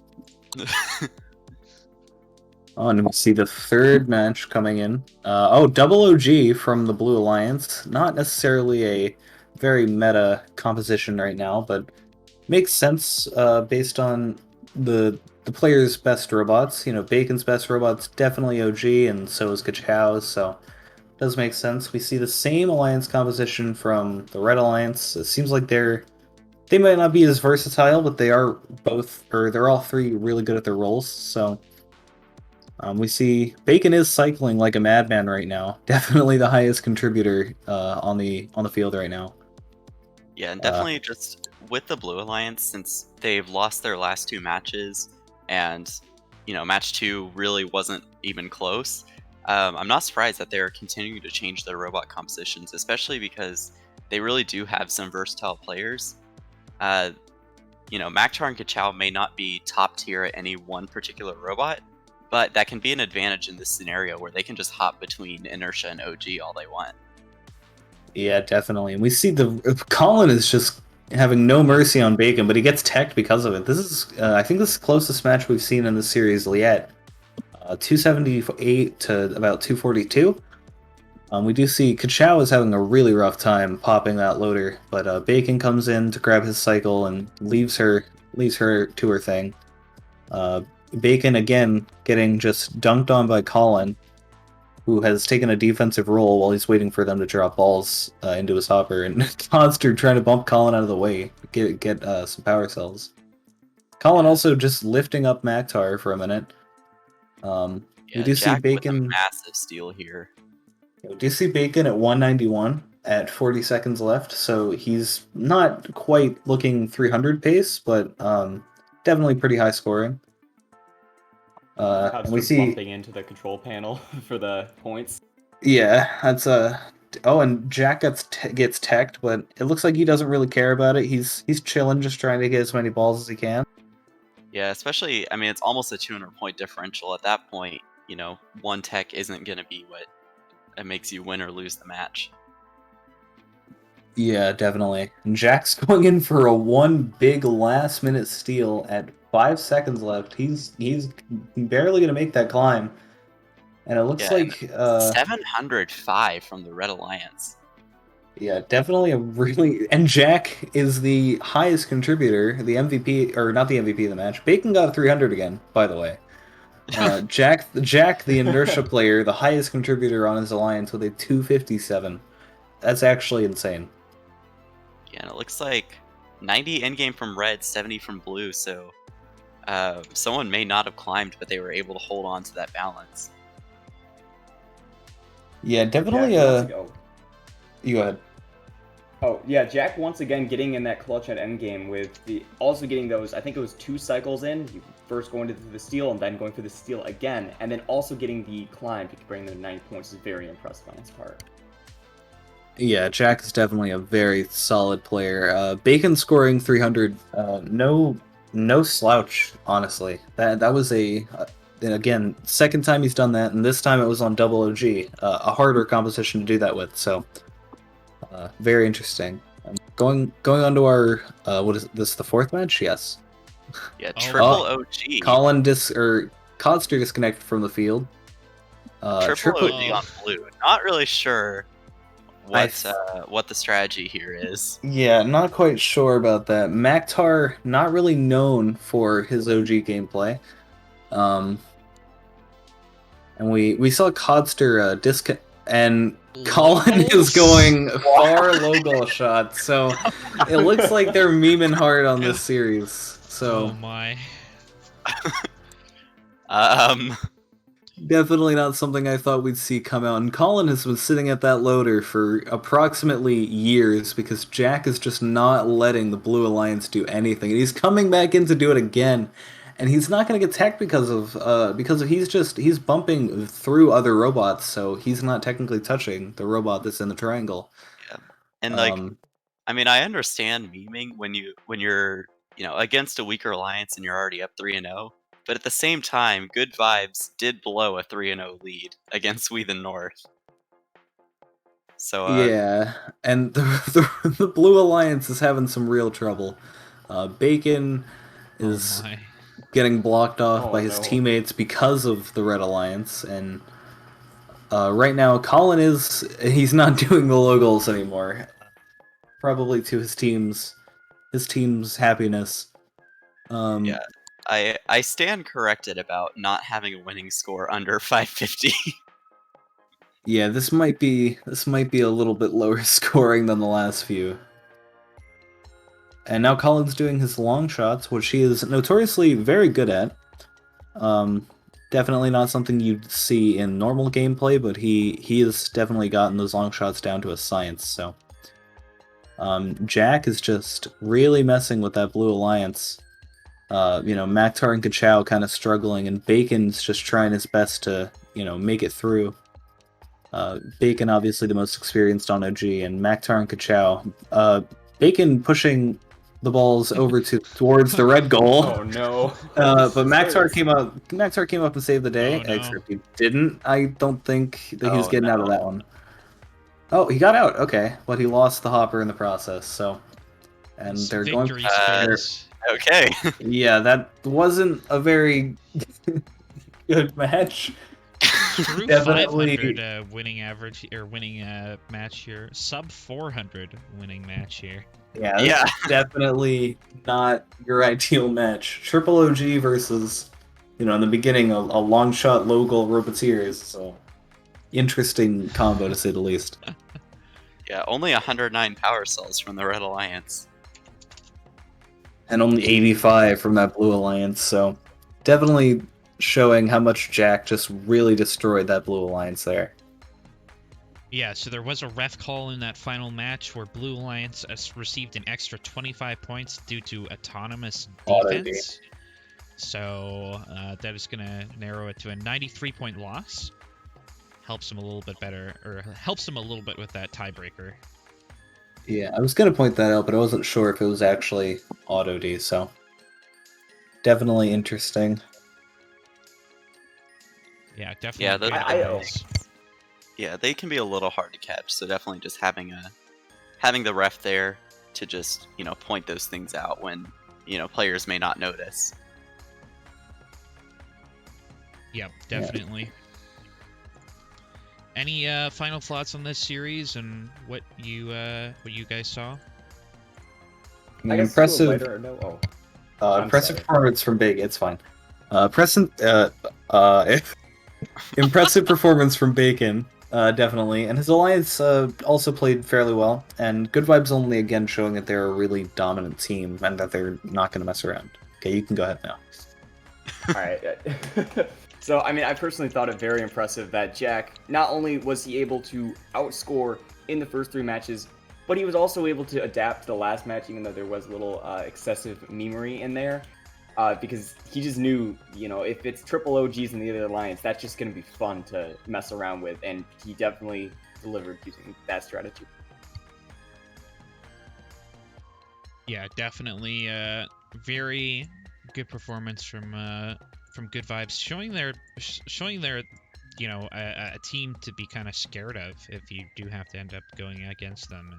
And we see the third match coming in. Double OG from the Blue Alliance. Not necessarily a very meta composition right now, but makes sense based on the player's best robots. You know, Bacon's best robot's definitely OG, and so is Kachow's, so it does make sense. We see the same alliance composition from the Red Alliance. It seems like they might not be as versatile, but they are both, or they're all three really good at their roles. So we see Bacon is cycling like a madman right now. Definitely the highest contributor on the field right now. Yeah, and definitely just with the Blue Alliance, since they've lost their last 2 matches, and match 2 really wasn't even close. I'm not surprised that they're continuing to change their robot compositions, especially because they really do have some versatile players. Maktar and Kachow may not be top tier at any one particular robot, but that can be an advantage in this scenario where they can just hop between Inertia and OG all they want. Yeah, definitely. And we see Colin is just having no mercy on Bacon, but he gets teched because of it. This is, I think, this is the closest match we've seen in the series yet. 278 to about 242. We do see Kachow is having a really rough time popping that loader, but Bacon comes in to grab his cycle and leaves her to her thing. Bacon again getting just dunked on by Colin, who has taken a defensive role while he's waiting for them to drop balls into his hopper, and Monster trying to bump Colin out of the way, get some power cells. Colin also just lifting up Maktar for a minute. We do see Jack Bacon with a massive steal here. We do see Bacon at 191 at 40 seconds left, so he's not quite looking 300 pace, but definitely pretty high scoring. And we see bumping into the control panel for the points. Yeah, that's Oh, and Jack gets teched, but it looks like he doesn't really care about it. He's chilling, just trying to get as many balls as he can. Yeah, especially, I mean, it's almost a 200-point differential at that point. One tech isn't going to be what makes you win or lose the match. Yeah, definitely. And Jack's going in for a one big last-minute steal at 5 seconds left. He's barely going to make that climb. And it looks like 705 from the Red Alliance. Yeah, definitely a really... And Jack is the highest contributor, the MVP, or not the MVP of the match. Bacon got 300 again, by the way. Jack, the inertia player, the highest contributor on his alliance with a 257. That's actually insane. Yeah, and it looks like 90 endgame from Red, 70 from Blue, so someone may not have climbed, but they were able to hold on to that balance. Yeah, definitely You go ahead. Oh, yeah, Jack once again getting in that clutch at endgame with also getting those, I think it was 2 cycles in, first going to the steal and then going for the steal again, and then also getting the climb to bring them to 90 points is very impressive on his part. Yeah, Jack is definitely a very solid player. Bacon scoring 300, no slouch, honestly. That was again, second time he's done that, and this time it was on double OG, a harder composition to do that with, so very interesting. Going on to our, what is this, the 4th match? Yes. Yeah, triple OG. Codster disconnected from the field. Triple OG on Blue. Not really sure what the strategy here is. Yeah, not quite sure about that. Maktar, not really known for his OG gameplay. And we saw Codster and Colin is going far low goal shot, so it looks like they're memeing hard on this series. So oh my. Definitely not something I thought we'd see come out. And Colin has been sitting at that loader for approximately years because Jack is just not letting the Blue Alliance do anything. And he's coming back in to do it again. And he's not going to get teched because he's bumping through other robots, so he's not technically touching the robot that's in the triangle. Yeah. And I mean, I understand memeing when you're against a weaker alliance and you're already up 3-0. But at the same time, Good Vibes did blow a 3-0 lead against We the North. So yeah, and the Blue Alliance is having some real trouble. Bacon is getting blocked off by his teammates because of the Red Alliance, and right now Colin he's not doing the low goals anymore. probably to his team's happiness. Yeah. I stand corrected about not having a winning score under 550. Yeah, this might be a little bit lower scoring than the last few. And now Colin's doing his long shots, which he is notoriously very good at. Definitely not something you'd see in normal gameplay, but he has definitely gotten those long shots down to a science. So, Jack is just really messing with that Blue Alliance. Maktar and Kachow kind of struggling, and Bacon's just trying his best to make it through. Bacon obviously the most experienced on OG, and Maktar and Kachow. Bacon pushing the balls over towards the red goal. Oh no! But Maxar came up and saved the day. Oh, no. Except he didn't. I don't think that he was Oh, getting out of no. that one. Oh, he got out. Okay, but he lost the hopper in the process. So, and Some they're going. victory space. Okay. Yeah, that wasn't a very good match. True Definitely. 500 winning average or winning match here. Sub 400 winning match here. Yeah, this Yeah. is definitely not your ideal match. Triple OG versus, in the beginning, a long shot, low goal Roboteers. So, interesting combo to say the least. Yeah, only 109 power cells from the Red Alliance. And only 85 from that Blue Alliance, so definitely showing how much Jack just really destroyed that Blue Alliance there. Yeah, so there was a ref call in that final match where Blue Alliance received an extra 25 points due to autonomous Auto defense. So that is going to narrow it to a 93-point loss. Helps him a little bit better, or helps him a little bit with that tiebreaker. Yeah, I was going to point that out, but I wasn't sure if it was actually Auto D, so definitely interesting. Yeah, definitely. Yeah, good I- goals. Yeah, they can be a little hard to catch, so definitely just having the ref there to just, point those things out when, players may not notice. Yep, definitely. Any final thoughts on this series and what you guys saw? I mean, I guess impressive, to a lighter note. I'm impressive sorry. performance from Big. It's fine. Impressive performance from Bacon, definitely, and his alliance also played fairly well. And Good Vibes only again showing that they're a really dominant team and that they're not going to mess around. Okay, you can go ahead now. All right. So, I mean, I personally thought it very impressive that Jack, not only was he able to outscore in the first 3 matches, but he was also able to adapt to the last match, even though there was a little excessive memery in there, because he just knew, if it's triple OGs in the other alliance, that's just going to be fun to mess around with, and he definitely delivered using that strategy. Yeah, definitely. Very good performance from Good Vibes, showing their a team to be kind of scared of if you do have to end up going against them.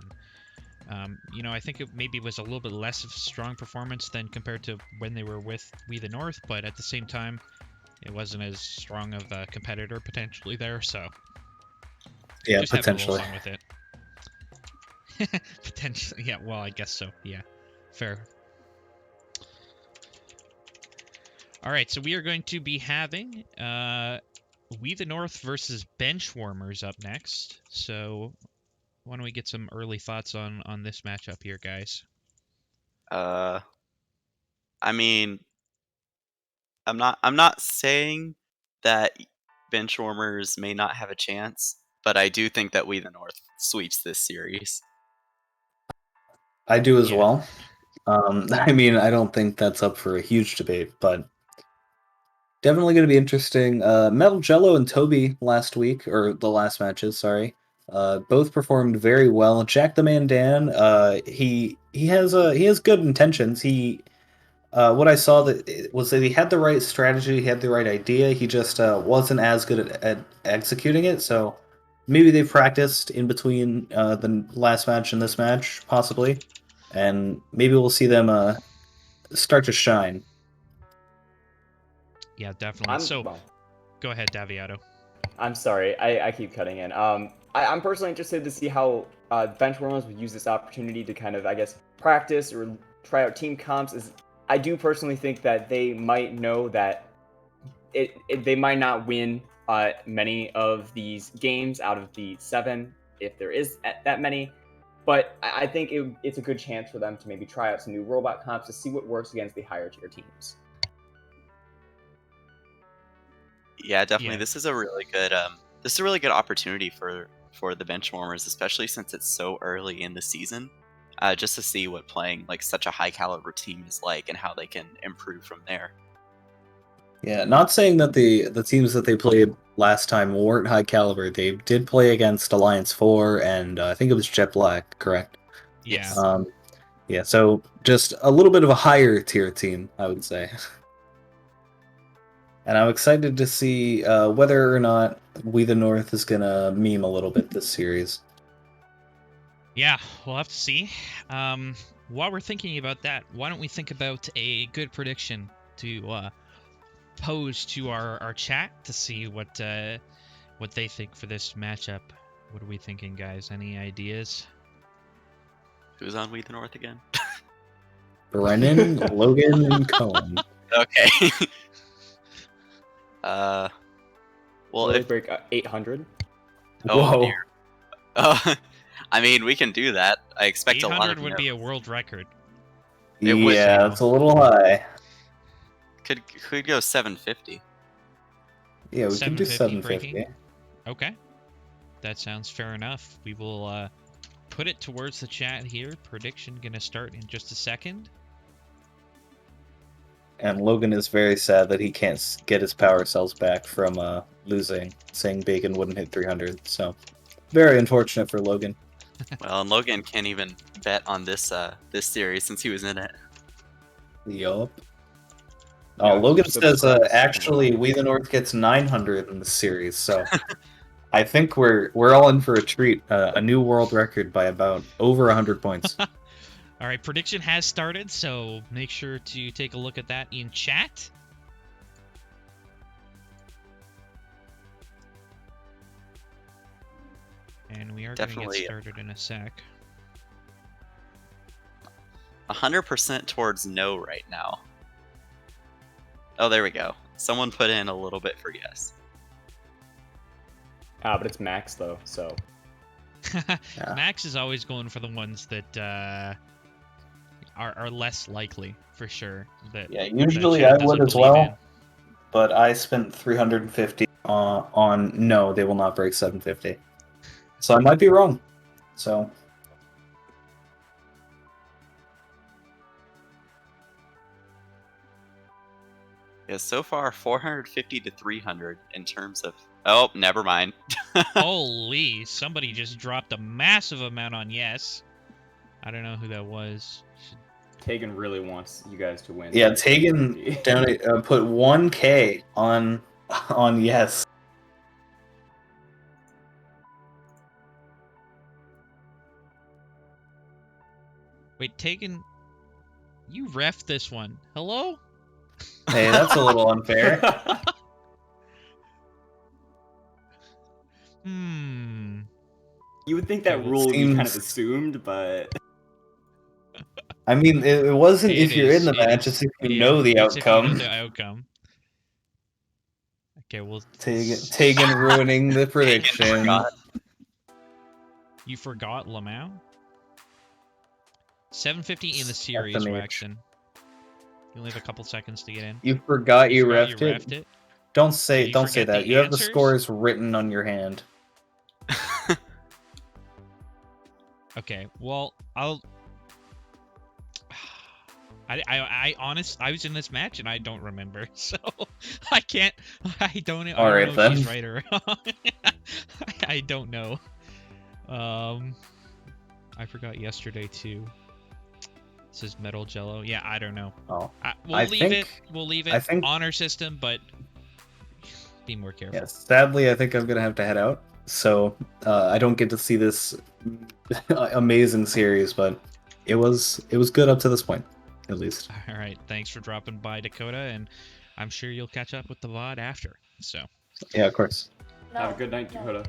And I think it maybe was a little bit less of a strong performance than compared to when they were with We the North, but at the same time, it wasn't as strong of a competitor potentially there. So Yeah, just having a little potentially. fun with it. Potentially, yeah. Well, I guess so. Yeah, fair. All right, so we are going to be having We the North versus Benchwarmers up next. So why don't we get some early thoughts on this matchup here, guys? I mean, I'm not saying that Benchwarmers may not have a chance, but I do think that We the North sweeps this series. I do as Yeah. well. I mean, I don't think that's up for a huge debate, but definitely going to be interesting. Metal Jello and Toby last week, or the last matches, sorry, both performed very well. Jack the Man Dan, he has good intentions. What I saw was that he had the right strategy, he had the right idea. He just wasn't as good at executing it. So maybe they practiced in between the last match and this match, possibly, and maybe we'll see them start to shine. Yeah, definitely. Well, Go ahead, Daviato. I'm sorry, I keep cutting in. I'm personally interested to see how Benchwarmers would use this opportunity to kind of, I guess, practice or try out team comps. I do personally think that they might know that they might not win many of these games out of the 7, if there is that many. But I think it's a good chance for them to maybe try out some new robot comps to see what works against the higher tier teams. Yeah, definitely. Yeah. This is a really good opportunity for the Benchwarmers, especially since it's so early in the season. Just to see what playing like such a high caliber team is like and how they can improve from there. Yeah, not saying that the teams that they played last time weren't high caliber. They did play against Alliance 4 and I think it was Jet Black, correct? Yeah. Yes. Yeah, so just a little bit of a higher tier team, I would say. And I'm excited to see whether or not We the North is going to meme a little bit this series. Yeah, we'll have to see. While we're thinking about that, why don't we think about a good prediction to pose to our chat to see what they think for this matchup. What are we thinking, guys? Any ideas? Who's on We the North again? Brennan, Logan, and Cohen. Okay. Well, Will they if break 800? Whoa. dear. I mean, we can do that. I expect a lot 800 of would no. be a world record. It would Yeah, be. it's a little high. Could go 750. Yeah, we can do 750 breaking? 750. Okay. That sounds fair enough. We will put it towards the chat here. Prediction gonna start in just a second. And Logan is very sad that he can't get his power cells back from losing, saying Bacon wouldn't hit 300. So, very unfortunate for Logan. Well, and Logan can't even bet on this series since he was in it. Yup. Yeah, Logan says subscribe. actually We the North gets 900 in the series, so I think we're all in for a treat. A new world record by about over 100 points. All right, prediction has started, so make sure to take a look at that in chat. And we are going to get Definitely. started in a sec. 100% towards no right now. Oh, there we go. Someone put in a little bit for yes. But it's Max though, so Max is always going for the ones that are less likely, for sure. That Yeah, the usually chat I doesn't would as believe well, in. but I spent 350 on no, they will not break 750. So I might be wrong. So Yeah, so far 450 to 300 in terms of. Oh, never mind. Holy, somebody just dropped a massive amount on yes. I don't know who that was. Tegan really wants you guys to win. yeah, Tegan put 1K on yes. Wait, Tegan, you ref this one. Hello? Hey, that's a little unfair. Hmm. You would think that Okay, well, rule would be kind of seems- assumed, but I mean, it wasn't It if you're in is, the it match, is. it's if you Yeah, know the it's if you know outcome. the outcome. Okay, well, Tegan ruining the prediction. forgot. you forgot Lamau? 750 in the SMH. series, Waxton. You only have a couple seconds to get in. You forgot you forgot refed it? Don't say you don't say forget that. the You have the answers? scores written on your hand. Okay, well, I'll. I was in this match and I don't remember, so I can't. I don't know Alright, if then. she's right or wrong. I don't know. I forgot yesterday too. This is Metal Jello. Yeah, I don't know. Oh, We'll leave it. I think- honor system, but be more careful. yes. Sadly, I think I'm gonna have to head out. So I don't get to see this amazing series, but it was good up to this point, at least. All right, thanks for dropping by, Dakota, and I'm sure you'll catch up with the VOD after. So. Yeah, of course. have a good night, Dakota.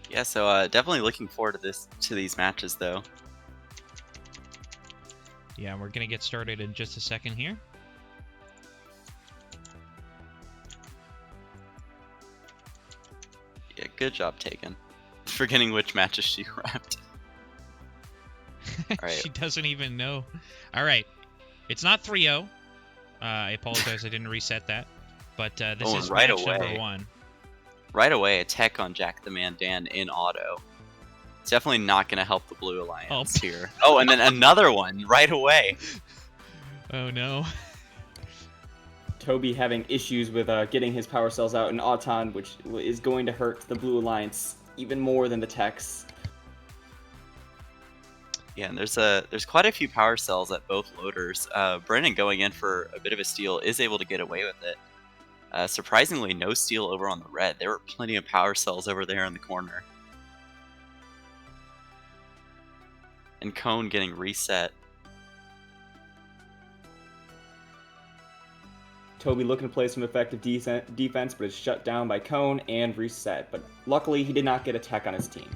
Yeah, so definitely looking forward to these matches though. Yeah, we're gonna get started in just a second here. Yeah, good job taken. Forgetting which matches she wrapped. All right. She doesn't even know. All right, it's not 3-0. I apologize, I didn't reset that. But this Oh, is right match away. number 1. Right away, a tech on Jack the Man Dan in auto. It's definitely not going to help the Blue Alliance here. Oh, and then another one right away. Oh no. Toby having issues with getting his power cells out in Auton, which is going to hurt the Blue Alliance even more than the techs. Yeah, and there's quite a few power cells at both loaders. Brennan going in for a bit of a steal is able to get away with it. Surprisingly, no steal over on the red. There were plenty of power cells over there in the corner. And Cone getting reset. Toby looking to play some effective defense, but is shut down by Cone and reset. But luckily, he did not get a tech on his team.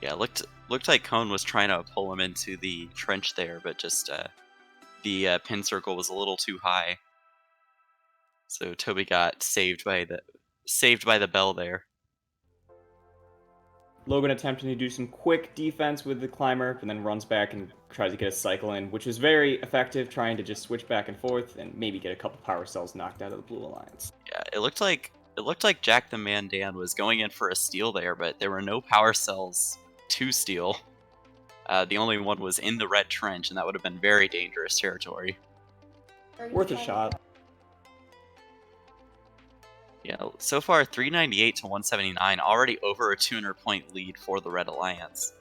Yeah, looked like Cone was trying to pull him into the trench there, but just the pin circle was a little too high. So Toby got saved by the bell there. Logan attempting to do some quick defense with the climber, but then runs back and tries to get a cycle in, which was very effective, trying to just switch back and forth and maybe get a couple power cells knocked out of the Blue Alliance. Yeah, it looked like Jack the Man Dan was going in for a steal there, but there were no power cells to steal. The only one was in the red trench, and that would have been very dangerous territory. Worth a shot. Yeah, so far 398 to 179, already over a 200-point lead for the Red Alliance.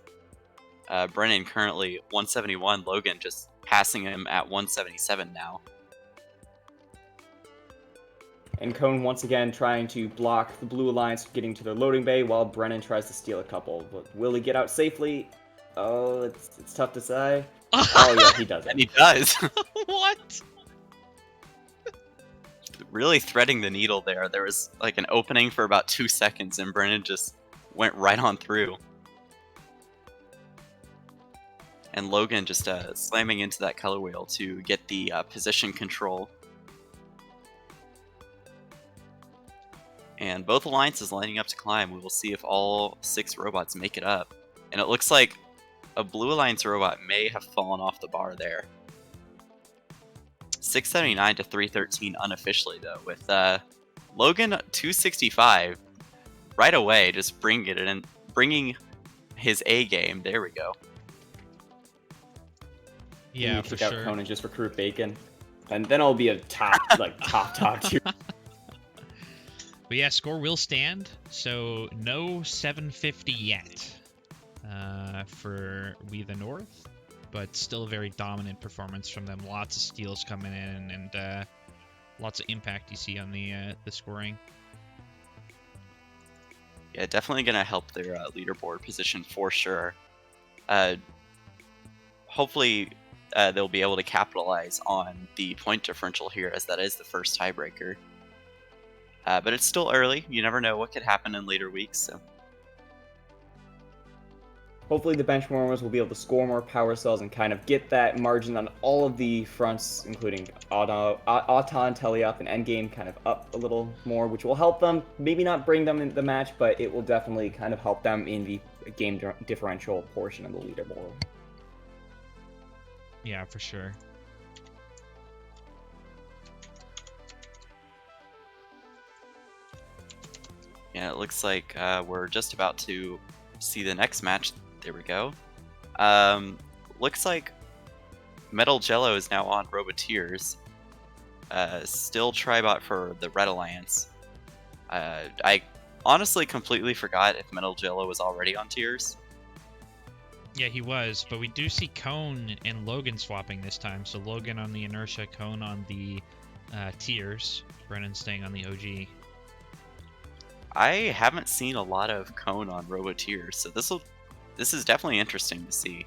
Brennan currently 171, Logan just passing him at 177 now. And Cone once again trying to block the Blue Alliance getting to the loading bay while Brennan tries to steal a couple. But will he get out safely? Oh, it's tough to say. Oh yeah, he does it. And he does. What? Really threading the needle there. There was like an opening for about 2 seconds, and Brennan just went right on through. And Logan just slamming into that color wheel to get the position control. And both alliances lining up to climb. We will see if all 6 robots make it up. And it looks like a Blue Alliance robot may have fallen off the bar there. 679 to 313 unofficially though, with Logan 265 right away, just bringing his A game. There we go. Yeah, for for sure. sure. Out Conan just recruit Bacon, and then I'll be a top top tier. But yeah, score will stand. So no 750 yet for We the North, but still a very dominant performance from them. Lots of steals coming in and lots of impact you see on the scoring. Yeah, definitely gonna help their leaderboard position for sure. Hopefully they'll be able to capitalize on the point differential here, as that is the first tiebreaker. But it's still early. You never know what could happen in later weeks. So Hopefully the benchwarmers will be able to score more power cells and kind of get that margin on all of the fronts, including Auton, Teleup, and Endgame kind of up a little more, which will help them. Maybe not bring them in the match, but it will definitely kind of help them in the game differential portion of the leaderboard. Yeah, for sure. yeah, it looks like we're just about to see the next match. There we go. Looks like Metal Jello is now on Roboteers. Still Tribot for the Red Alliance. I honestly completely forgot if Metal Jello was already on Tiers. Yeah, he was, but we do see Cone and Logan swapping this time. So Logan on the Inertia, Cone on the Tiers. Brennan staying on the OG. I haven't seen a lot of Cone on Roboteers, so this is definitely interesting to see.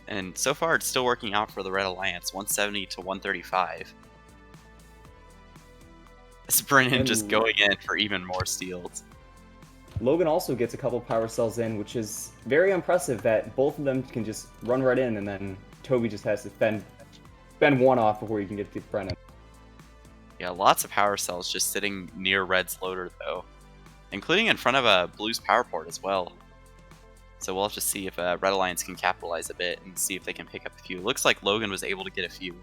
And so far, it's still working out for the Red Alliance, 170 to 135. It's Brennan And just going in for even more steals. Logan also gets a couple power cells in, which is very impressive that both of them can just run right in, and then Toby just has to fend one off before you can get to Brennan. Yeah, lots of power cells just sitting near Red's loader, though, including in front of Blue's power port as well. So we'll have to see if Red Alliance can capitalize a bit and see if they can pick up a few. Looks like Logan was able to get a few.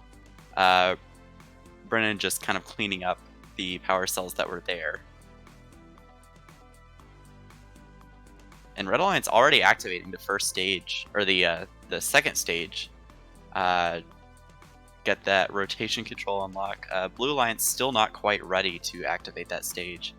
Brennan just kind of cleaning up the power cells that were there. And Red Alliance already activating the first stage, or the second stage. Get that rotation control unlock. Blue Alliance still not quite ready to activate that stage.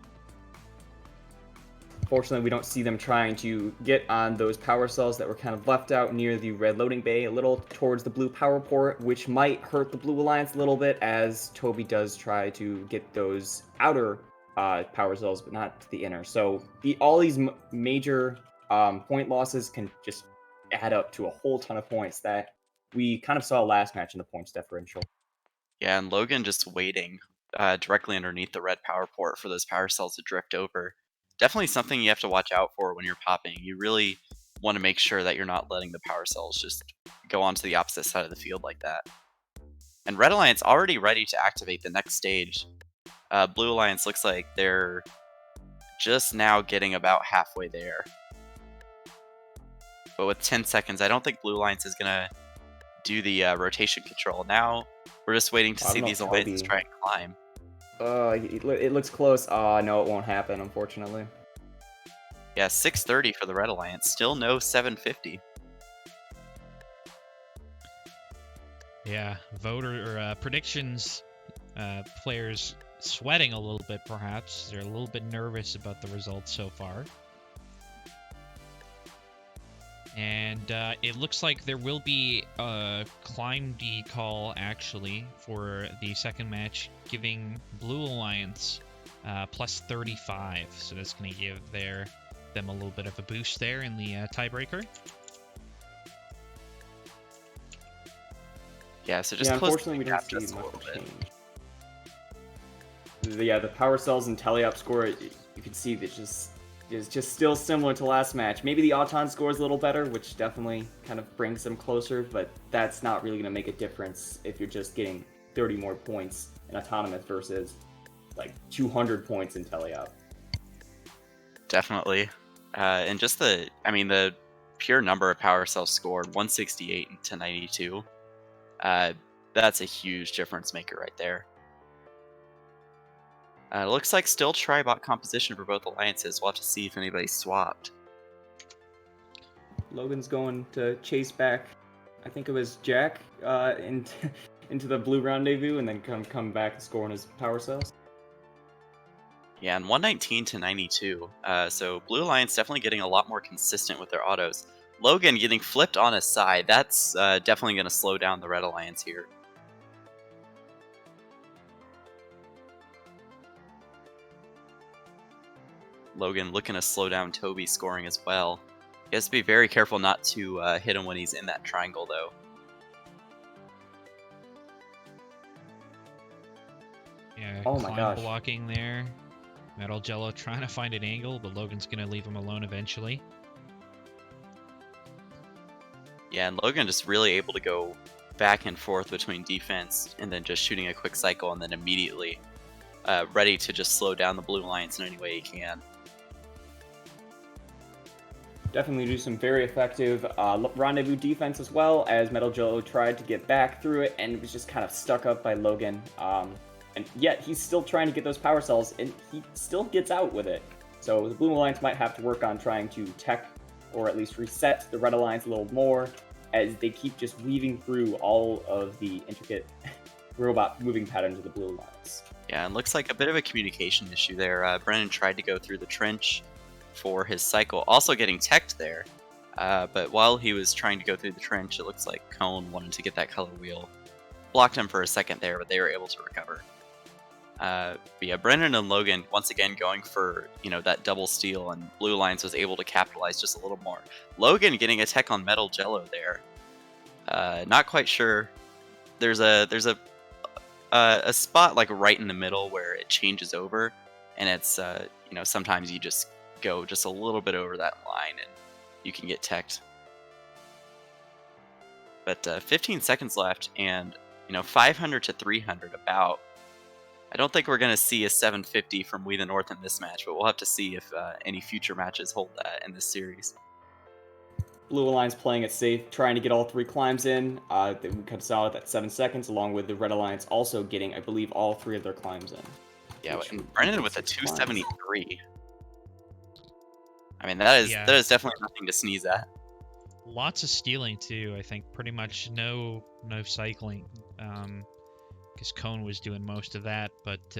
Fortunately, we don't see them trying to get on those power cells that were kind of left out near the red loading bay, a little towards the blue power port, which might hurt the Blue Alliance a little bit as Toby does try to get those outer power cells, but not to the inner. So all these major point losses can just add up to a whole ton of points that we kind of saw last match in the points differential. Yeah, and Logan just waiting directly underneath the red power port for those power cells to drift over. Definitely something you have to watch out for when you're popping. You really want to make sure that you're not letting the power cells just go onto the opposite side of the field like that. And Red Alliance already ready to activate the next stage. Blue Alliance looks like they're just now getting about halfway there. But with 10 seconds, I don't think Blue Alliance is going to do the rotation control. Now, we're just waiting to see these alliances try and climb. It looks close. No, it won't happen, unfortunately. Yeah, 630 for the Red Alliance. Still no 750. Yeah, voter or predictions, players sweating a little bit, perhaps. They're a little bit nervous about the results so far. And it looks like there will be a climb decall, actually, for the second match, giving Blue Alliance plus 35. So that's going to give them a little bit of a boost there in the tiebreaker. Yeah, so just unfortunately, we don't see much of a change. The power cells and teleop score, you can see that is just still similar to last match. Maybe the Auton score is a little better, which definitely kind of brings them closer, but that's not really going to make a difference if you're just getting 30 more points in Autonomous versus like 200 points in teleop. Definitely. And just the pure number of power cells scored, 168 to 92. That's a huge difference maker right there. Looks like still Tribot composition for both alliances. We'll have to see if anybody swapped. Logan's going to chase back, I think it was Jack, into the blue rendezvous, and then come back and score on his power cells. Yeah, and 119 to 92. So Blue Alliance definitely getting a lot more consistent with their autos. Logan getting flipped on his side. That's definitely going to slow down the Red Alliance here. Logan looking to slow down Toby scoring as well. He has to be very careful not to hit him when he's in that triangle, though. Yeah, oh my gosh. Blocking there. Metal Jello trying to find an angle, but Logan's going to leave him alone eventually. Yeah, and Logan just really able to go back and forth between defense and then just shooting a quick cycle and then immediately ready to just slow down the Blue Alliance in any way he can. Definitely do some very effective rendezvous defense as well, as Metal Jello tried to get back through it and was just kind of stuck up by Logan. And yet he's still trying to get those power cells, and he still gets out with it. So the Blue Alliance might have to work on trying to tech, or at least reset the Red Alliance a little more, as they keep just weaving through all of the intricate robot moving patterns of the Blue Alliance. Yeah, and looks like a bit of a communication issue there. Brennan tried to go through the trench for his cycle, also getting teched there. But while he was trying to go through the trench, it looks like Cone wanted to get that color wheel. Blocked him for a second there, but they were able to recover. But yeah, Brennan and Logan once again going for, that double steal, and Blue Alliance was able to capitalize just a little more. Logan getting a tech on Metal Jello there. Not quite sure. There's a a spot like right in the middle where it changes over, and it's sometimes you just go just a little bit over that line and you can get teched. But 15 seconds left, and 500 to 300 about. I don't think we're going to see a 750 from We the North in this match, but we'll have to see if any future matches hold that in this series. Blue Alliance playing it safe, trying to get all 3 climbs in. We cut solid at 7 seconds, along with the Red Alliance also getting, I believe, all 3 of their climbs in. Yeah, and Brennan with a 273. I mean, that is definitely nothing to sneeze at. Lots of stealing too. I think pretty much no cycling, because Cone was doing most of that. But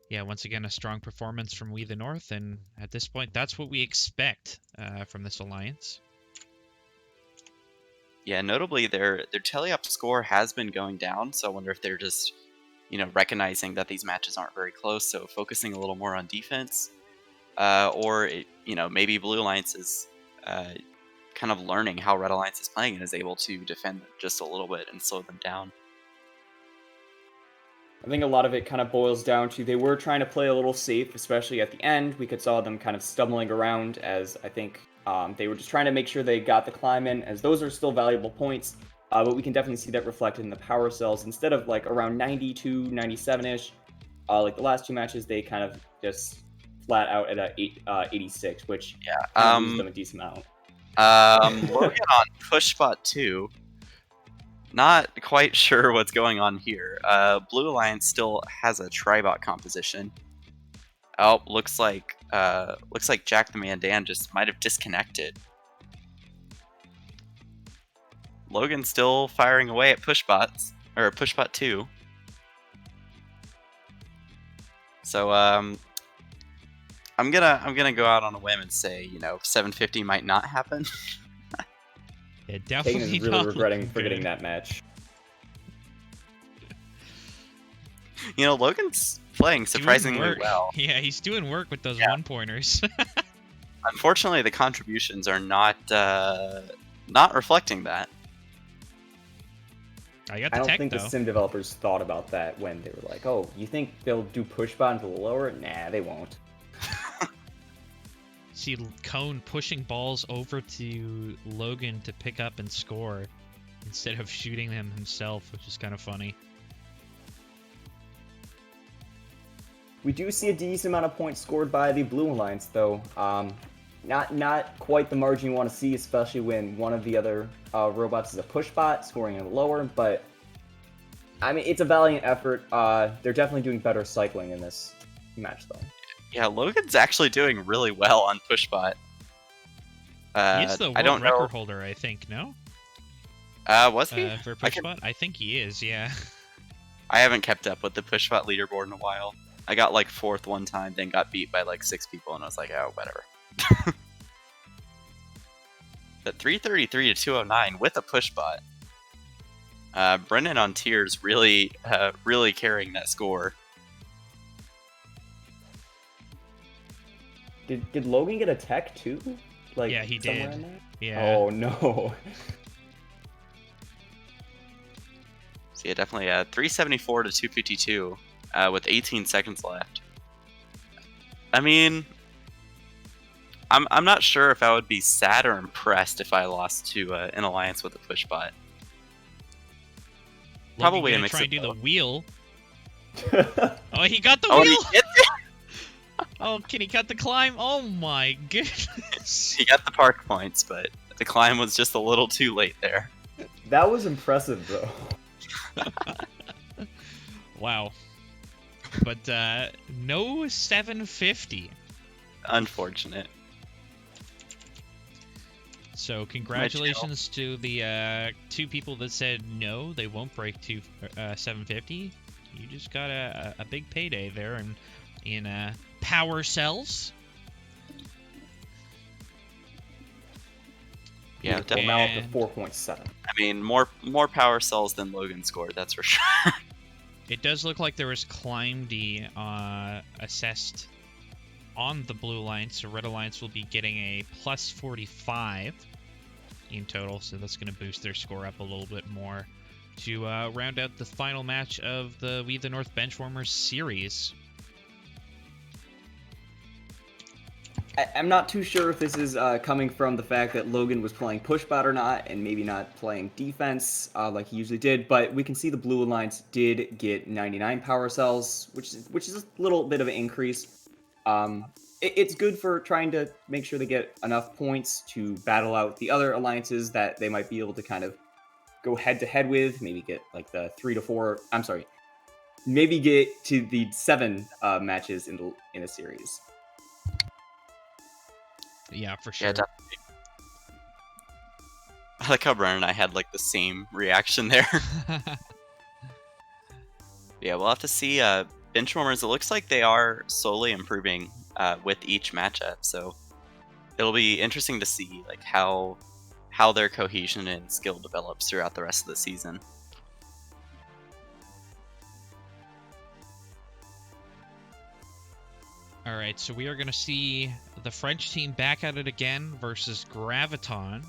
yeah, once again, a strong performance from We the North, and at this point, that's what we expect from this alliance. Yeah, notably, their teleop score has been going down, so I wonder if they're just recognizing that these matches aren't very close, so focusing a little more on defense, or maybe Blue Alliance is kind of learning how Red Alliance is playing and is able to defend just a little bit and slow them down. I think a lot of it kind of boils down to they were trying to play a little safe, especially at the end. We could saw them kind of stumbling around as I think they were just trying to make sure they got the climb in, as those are still valuable points. But we can definitely see that reflected in the power cells. Instead of like around 92, 97-ish, like the last 2 matches, they kind of just flat out at 86, which loses them a decent amount. Logan on push spot 2. Not quite sure what's going on here. Blue Alliance still has a Tribot composition. Oh, looks like Jack the Mandan just might have disconnected. Logan's still firing away at push bots, or push bot 2. So I'm gonna go out on a whim and say 750 might not happen. Yeah, definitely Kagan is really regretting forgetting that match. Logan's playing surprisingly well. Yeah, he's doing work with those 1-pointers. Unfortunately, the contributions are not reflecting that. I got the I don't tech, think though. the sim developers thought about that when they were like, "Oh, you think they'll do push bot into the lower?" Nah, they won't. See Cone pushing balls over to Logan to pick up and score instead of shooting them himself, which is kind of funny. We do see a decent amount of points scored by the Blue Alliance, though. Not quite the margin you want to see, especially when one of the other robots is a push bot, scoring in lower. But I mean, it's a valiant effort. They're definitely doing better cycling in this match, though. Yeah, Logan's actually doing really well on pushbot. He's the world record holder, I think. No? Was he? For pushbot? I think he is. Yeah. I haven't kept up with the pushbot leaderboard in a while. I got like 4th one time, then got beat by like 6 people, and I was like, oh, whatever. But 333 to 209 with a pushbot. Brennan on tiers really carrying that score. Did Logan get a tech too? Like, yeah, he somewhere did. in there? Yeah. Oh no. So yeah, definitely 374 to 252 with 18 seconds left. I mean, I'm not sure if I would be sad or impressed if I lost to an alliance with a push bot. Probably a mix try of and do both. the wheel. Oh, he got the Oh, wheel. he gets it. Oh, can he cut the climb? Oh my goodness. He got the park points, but the climb was just a little too late there. That was impressive, though. Wow. But no 750. Unfortunate. So congratulations to the 2 people that said no, they won't break to 750. You just got a big payday there in power cells. Yeah, We're definitely. now up to 4.7. I mean, more power cells than Logan scored, that's for sure. It does look like there was climb D assessed on the Blue Alliance, so Red Alliance will be getting a plus 45 in total, so that's going to boost their score up a little bit more. to round out the final match of the We the North Benchwarmers series. I'm not too sure if this is coming from the fact that Logan was playing pushbot or not, and maybe not playing defense like he usually did. But we can see the Blue Alliance did get 99 power cells, which is a little bit of an increase. It's good for trying to make sure they get enough points to battle out the other alliances that they might be able to kind of go head to head with. Maybe get like the 3 to 4. I'm sorry. Maybe get to the 7 matches in a series. Yeah, for sure. Yeah, definitely. I like how Brennan and I had like the same reaction there. Yeah, we'll have to see. Benchwarmers, it looks like they are slowly improving with each matchup, so it'll be interesting to see like how their cohesion and skill develops throughout the rest of the season. All right, so we are going to see the French team back at it again versus Graviton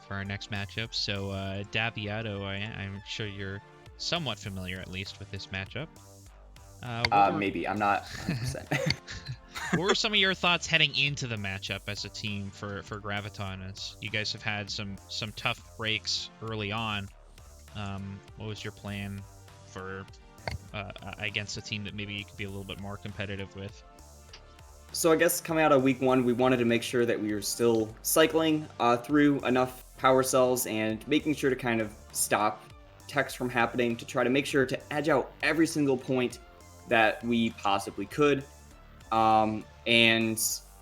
for our next matchup. So, Daviato, I'm sure you're somewhat familiar, at least, with this matchup. Maybe. I'm not 100%. What were some of your thoughts heading into the matchup as a team for Graviton? As you guys have had some tough breaks early on, what was your plan for against a team that maybe you could be a little bit more competitive with? So I guess coming out of week 1, we wanted to make sure that we were still cycling through enough power cells and making sure to kind of stop techs from happening to try to make sure to edge out every single point that we possibly could. And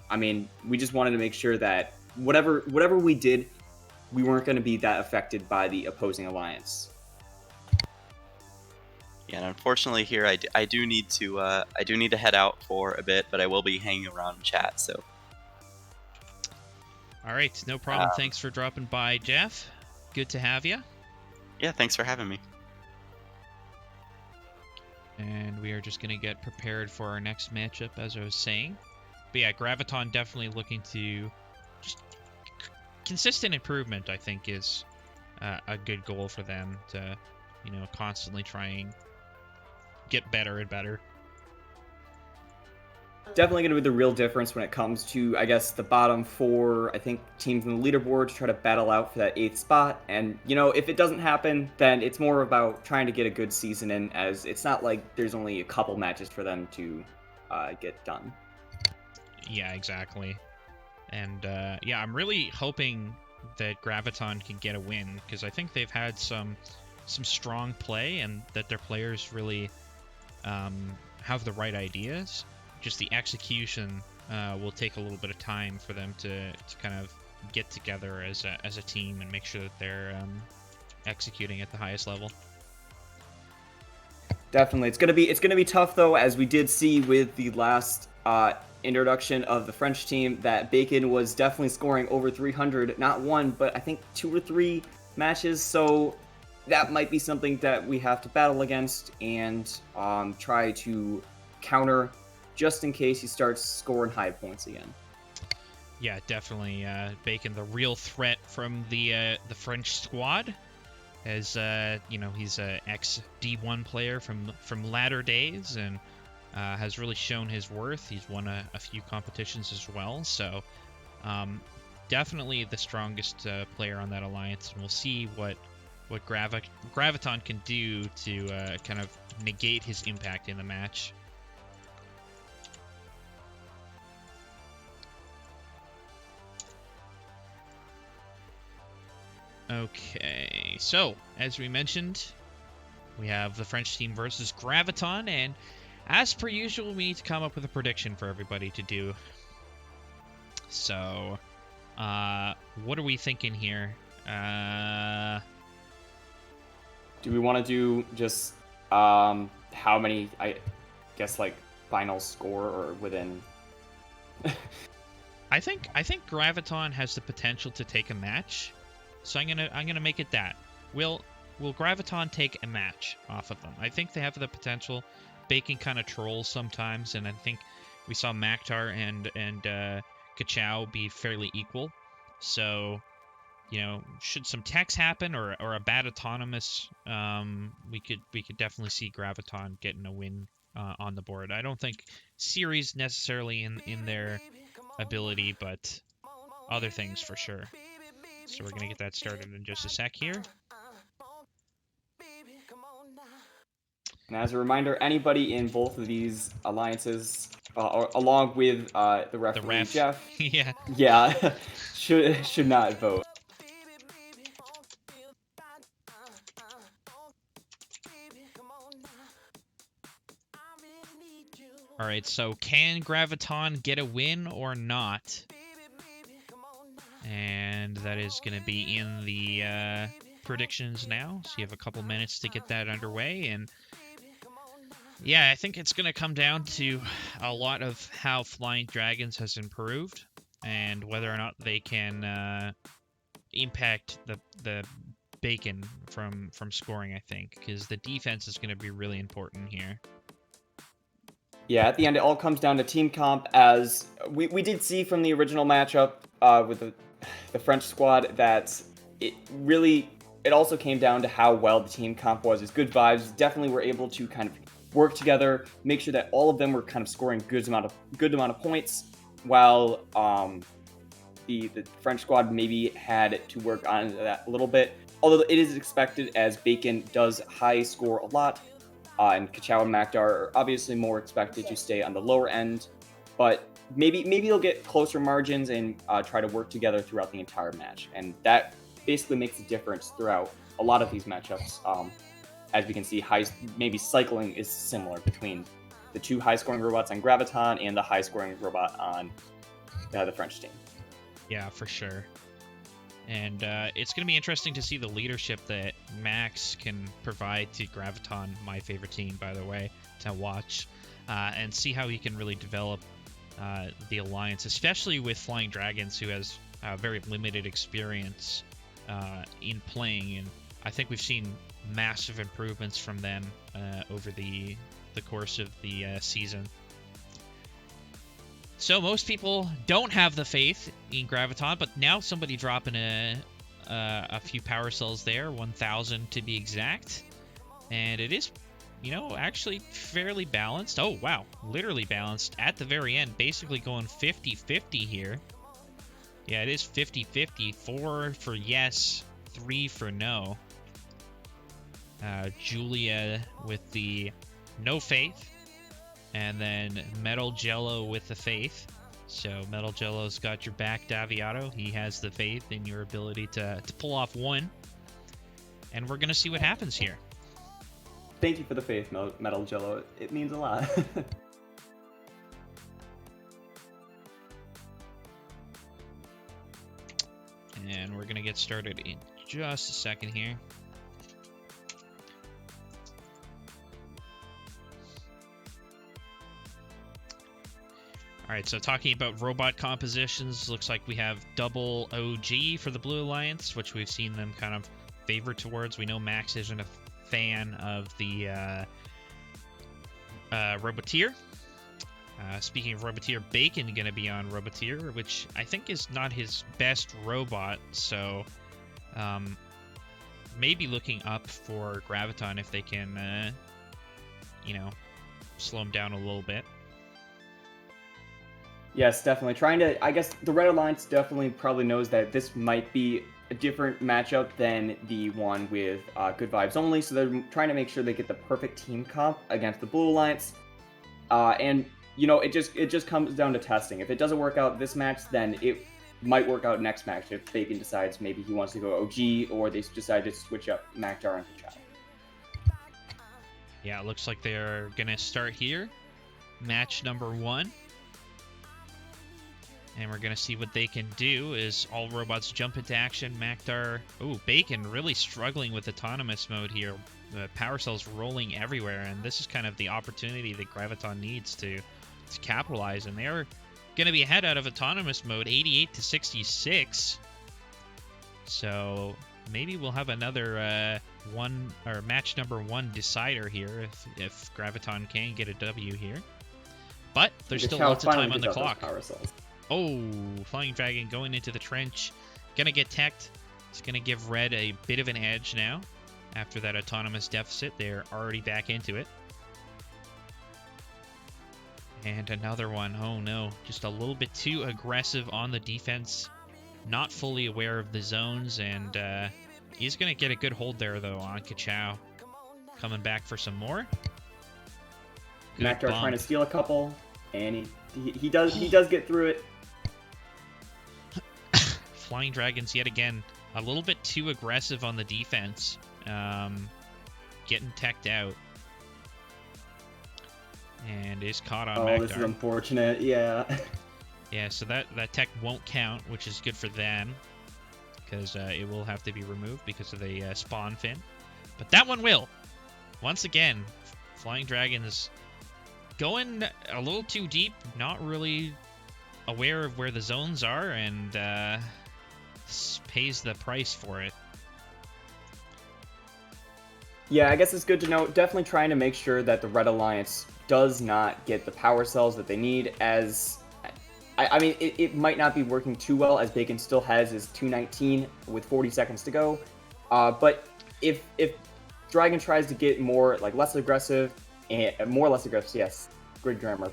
I mean, we just wanted to make sure that whatever we did, we weren't going to be that affected by the opposing alliance. Yeah, and unfortunately here I do need to head out for a bit, but I will be hanging around in chat. So. All right, no problem. Thanks for dropping by, Jeff. Good to have you. Yeah, thanks for having me. And we are just going to get prepared for our next matchup, as I was saying. But yeah, Graviton definitely looking to just consistent improvement, I think, is a good goal for them to, constantly try and get better and better. Definitely going to be the real difference when it comes to, I guess, the bottom 4, I think, teams in the leaderboard to try to battle out for that 8th spot. And, if it doesn't happen, then it's more about trying to get a good season in, as it's not like there's only a couple matches for them to get done. Yeah, exactly. And, yeah, I'm really hoping that Graviton can get a win, because I think they've had some strong play and that their players really have the right ideas. Just the execution will take a little bit of time for them to kind of get together as a team and make sure that they're executing at the highest level. Definitely, it's gonna be tough though, as we did see with the last introduction of the French team that Bacon was definitely scoring over 300, not 1, but I think 2 or 3 matches. So that might be something that we have to battle against and try to counter, just in case he starts scoring high points again. Yeah, definitely. Bacon, the real threat from the French squad, as he's a ex D1 player from latter days and has really shown his worth. He's won a few competitions as well, so definitely the strongest player on that alliance. And we'll see what Graviton can do to kind of negate his impact in the match. Okay, so as we mentioned, we have the French team versus Graviton, and as per usual, we need to come up with a prediction for everybody to do. So, what are we thinking here? Do we want to do just how many, I guess, like final score or within? I think Graviton has the potential to take a match, so I'm gonna make it that. Will Graviton take a match off of them? I think they have the potential. Bacon kind of trolls sometimes, and I think we saw Maktar and Kachow be fairly equal. So you know, should some techs happen or a bad autonomous, we could definitely see Graviton getting a win on the board. I don't think series necessarily in their ability, but other things for sure. So we're gonna get that started in just a sec here. And as a reminder, anybody in both of these alliances, along with the referee ref. Jeff, yeah, should not vote. All right, so can Graviton get a win or not? And that is going to be in the predictions now. So you have a couple minutes to get that underway. And yeah, I think it's going to come down to a lot of how Flying Dragons has improved and whether or not they can impact the Bacon from scoring, I think, because the defense is going to be really important here. Yeah, at the end, it all comes down to team comp, as we did see from the original matchup with the French squad that it also came down to how well the team comp was. It's good vibes. Definitely were able to kind of work together, make sure that all of them were kind of scoring good amount of points, while the French squad maybe had to work on that a little bit. Although it is expected, as Bacon does high score a lot. And Kachow and Makdar are obviously more expected to stay on the lower end, but maybe they'll get closer margins and try to work together throughout the entire match, and that basically makes a difference throughout a lot of these matchups. As we can see, maybe cycling is similar between the two high-scoring robots on Graviton and the high-scoring robot on the French team. Yeah, for sure. And it's going to be interesting to see the leadership that Max can provide to Graviton, my favorite team, by the way, to watch, and see how he can really develop the alliance, especially with Flying Dragons, who has very limited experience in playing. And I think we've seen massive improvements from them over the course of the season. So most people don't have the faith in Graviton, but now somebody dropping a few power cells there, 1,000 to be exact. And it is, you know, actually fairly balanced. Oh, wow. Literally balanced at the very end, basically going 50-50 here. Yeah, it is 50-50. 4 for yes, 3 for no. Julia with the no faith. And then Metal Jello with the faith. So Metal Jello's got your back, Daviato. He has the faith in your ability to pull off one. And we're going to see what happens here. Thank you for the faith, Metal Jello. It means a lot. And we're going to get started in just a second here. All right, so talking about robot compositions, looks like we have double OG for the Blue Alliance, which we've seen them kind of favor towards. We know Max isn't a fan of the Roboteer. Speaking of Roboteer, Bacon going to be on Roboteer, which I think is not his best robot, so maybe looking up for Graviton if they can, you know, slow him down a little bit. Yes, definitely. I guess the Red Alliance definitely probably knows that this might be a different matchup than the one with Good Vibes Only, so they're trying to make sure they get the perfect team comp against the Blue Alliance. And, you know, it just comes down to testing. If it doesn't work out this match, then it might work out next match if Bacon decides maybe he wants to go OG, or they decide to switch up Makdar and Kachow. Yeah, it looks like they're going to start here. Match number 1. And we're going to see what they can do as all robots jump into action. Makdar, ooh, Bacon really struggling with autonomous mode here. The power cells rolling everywhere, and this is kind of the opportunity that Graviton needs to capitalize. And they're going to be ahead out of autonomous mode, 88-66. So maybe we'll have another match number 1 decider here if Graviton can get a W here. But there's still lots of time on the clock. Oh, Flying Dragon going into the trench. Gonna get teched. It's going to give Red a bit of an edge now. After that autonomous deficit, they're already back into it. And another one. Oh no, just a little bit too aggressive on the defense. Not fully aware of the zones, and he's going to get a good hold there, though, on Ka-Chow. Coming back for some more. Maktar trying to steal a couple, and he does get through it. Flying Dragons, yet again, a little bit too aggressive on the defense. Getting teched out. And is caught on Maktar. Oh, this is unfortunate, yeah. Yeah, so that tech won't count, which is good for them. Because it will have to be removed because of the spawn fin. But that one will. Once again, Flying Dragons going a little too deep, not really aware of where the zones are, and pays the price for it. Yeah, I guess it's good to know. Definitely trying to make sure that the Red Alliance does not get the power cells that they need, as I mean, it might not be working too well, as Bacon still has his 219 with 40 seconds to go. But if Dragon tries to get more, like, less aggressive, yes, grid grammar,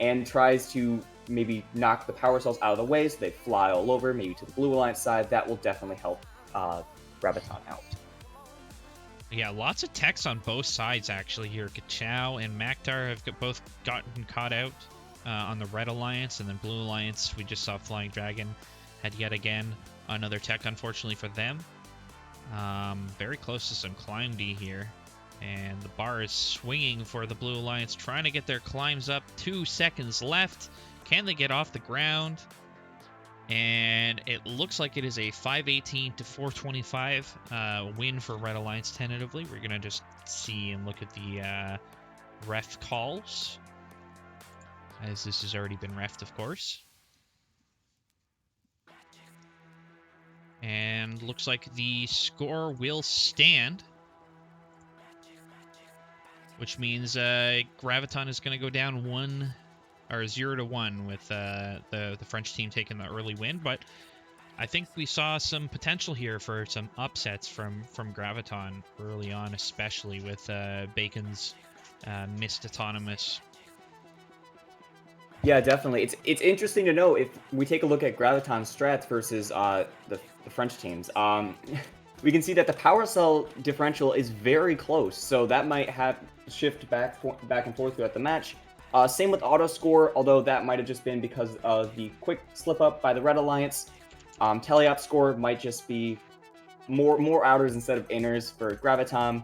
and tries to maybe knock the power cells out of the way so they fly all over, maybe to the Blue Alliance side, that will definitely help Graviton out. Yeah, lots of techs on both sides, actually, here. Ka-Chow and Maktar have both gotten caught out on the Red Alliance, and then Blue Alliance, we just saw Flying Dragon had yet again another tech, unfortunately for them. Very close to some climb D here, and the bar is swinging for the Blue Alliance, trying to get their climbs up. 2 seconds left. Can they get off the ground? And it looks like it is a 518 to 425 win for Red Alliance tentatively. We're going to just see and look at the ref calls, as this has already been refed, of course. And looks like the score will stand, which means Graviton is going to go down 0-1 with the French team taking the early win. But I think we saw some potential here for some upsets from Graviton early on, especially with Bacon's missed autonomous. Yeah, definitely. It's interesting to know if we take a look at Graviton's strats versus the French teams. We can see that the power cell differential is very close, so that might have shift back and forth throughout the match. Same with auto score, although that might have just been because of the quick slip up by the Red Alliance. Teleop score might just be more outers instead of inners for Graviton.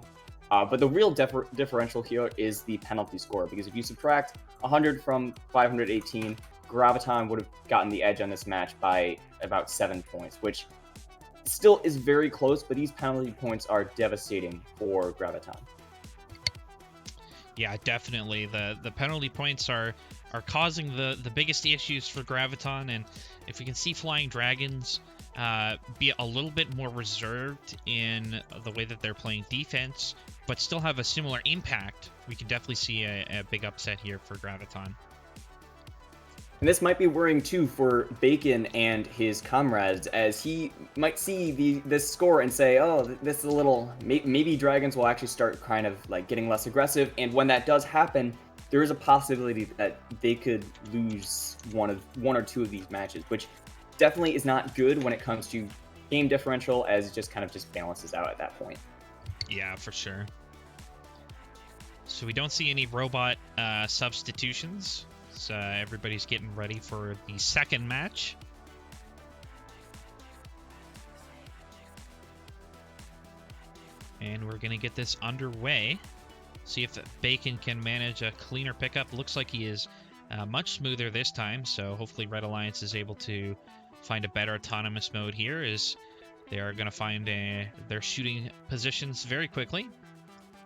But the real differential here is the penalty score, because if you subtract 100 from 518, Graviton would have gotten the edge on this match by about 7 points, which still is very close, but these penalty points are devastating for Graviton. Yeah, definitely. The penalty points are causing the biggest issues for Graviton, and if we can see Flying Dragons be a little bit more reserved in the way that they're playing defense, but still have a similar impact, we can definitely see a big upset here for Graviton. And this might be worrying too for Bacon and his comrades, as he might see this score and say, oh, this is a little, maybe Dragons will actually start kind of like getting less aggressive. And when that does happen, there is a possibility that they could lose one or two of these matches, which definitely is not good when it comes to game differential, as it just kind of just balances out at that point. Yeah, for sure. So we don't see any robot substitutions. So everybody's getting ready for the second match. And we're going to get this underway. See if Bacon can manage a cleaner pickup. Looks like he is much smoother this time, so hopefully Red Alliance is able to find a better autonomous mode here, as they are going to find their shooting positions very quickly.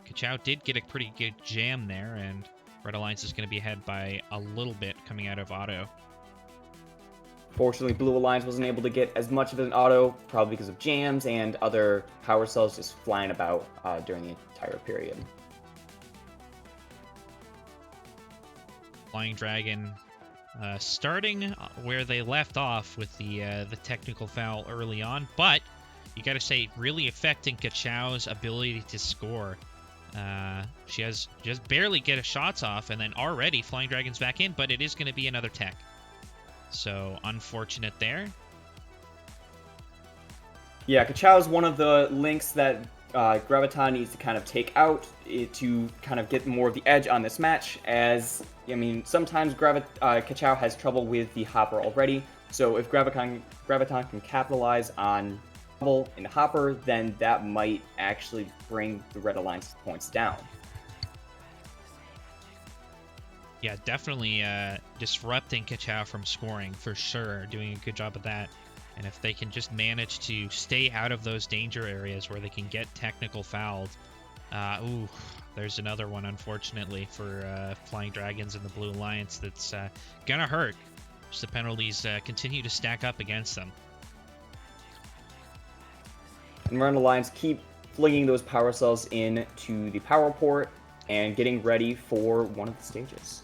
Ka-Chow did get a pretty good jam there, and Red Alliance is going to be ahead by a little bit coming out of auto. Fortunately, Blue Alliance wasn't able to get as much of an auto, probably because of jams and other power cells just flying about during the entire period. Flying Dragon starting where they left off with the technical foul early on, but you got to say, really affecting Kachao's ability to score. She has just barely get a shots off, and then already Flying Dragon's back in, but it is going to be another tech. So, unfortunate there. Yeah, Kachao's one of the links that Graviton needs to kind of take out to kind of get more of the edge on this match, as, I mean, sometimes Kachao has trouble with the Hopper already, so if Graviton can capitalize on trouble in the Hopper, then that might actually bring the Red Alliance points down. Yeah, definitely disrupting Kachao from scoring, for sure. Doing a good job of that. And if they can just manage to stay out of those danger areas where they can get technical fouled. Ooh, there's another one, unfortunately, for Flying Dragons and the Blue Alliance that's gonna hurt. Just the penalties continue to stack up against them. And Red Alliance keep flinging those power cells into the power port and getting ready for one of the stages.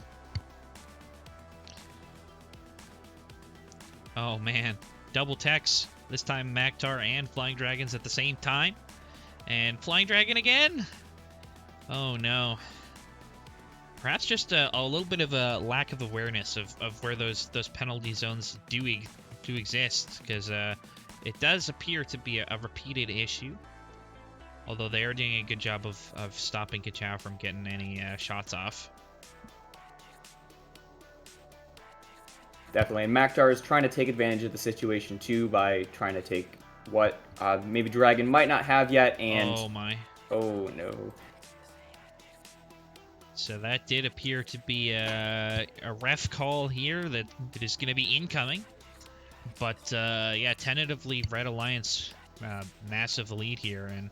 Oh, man. Double techs. This time Maktar and Flying Dragons at the same time. And Flying Dragon again? Oh, no. Perhaps just a little bit of a lack of awareness of where those penalty zones do exist. Because it does appear to be a repeated issue. Although they are doing a good job of stopping Kachao from getting any shots off. Definitely. And Maktar is trying to take advantage of the situation, too, by trying to take what maybe Dragon might not have yet, and... Oh, my. Oh, no. So that did appear to be a ref call here that is going to be incoming. But, yeah, tentatively, Red Alliance, massive lead here. And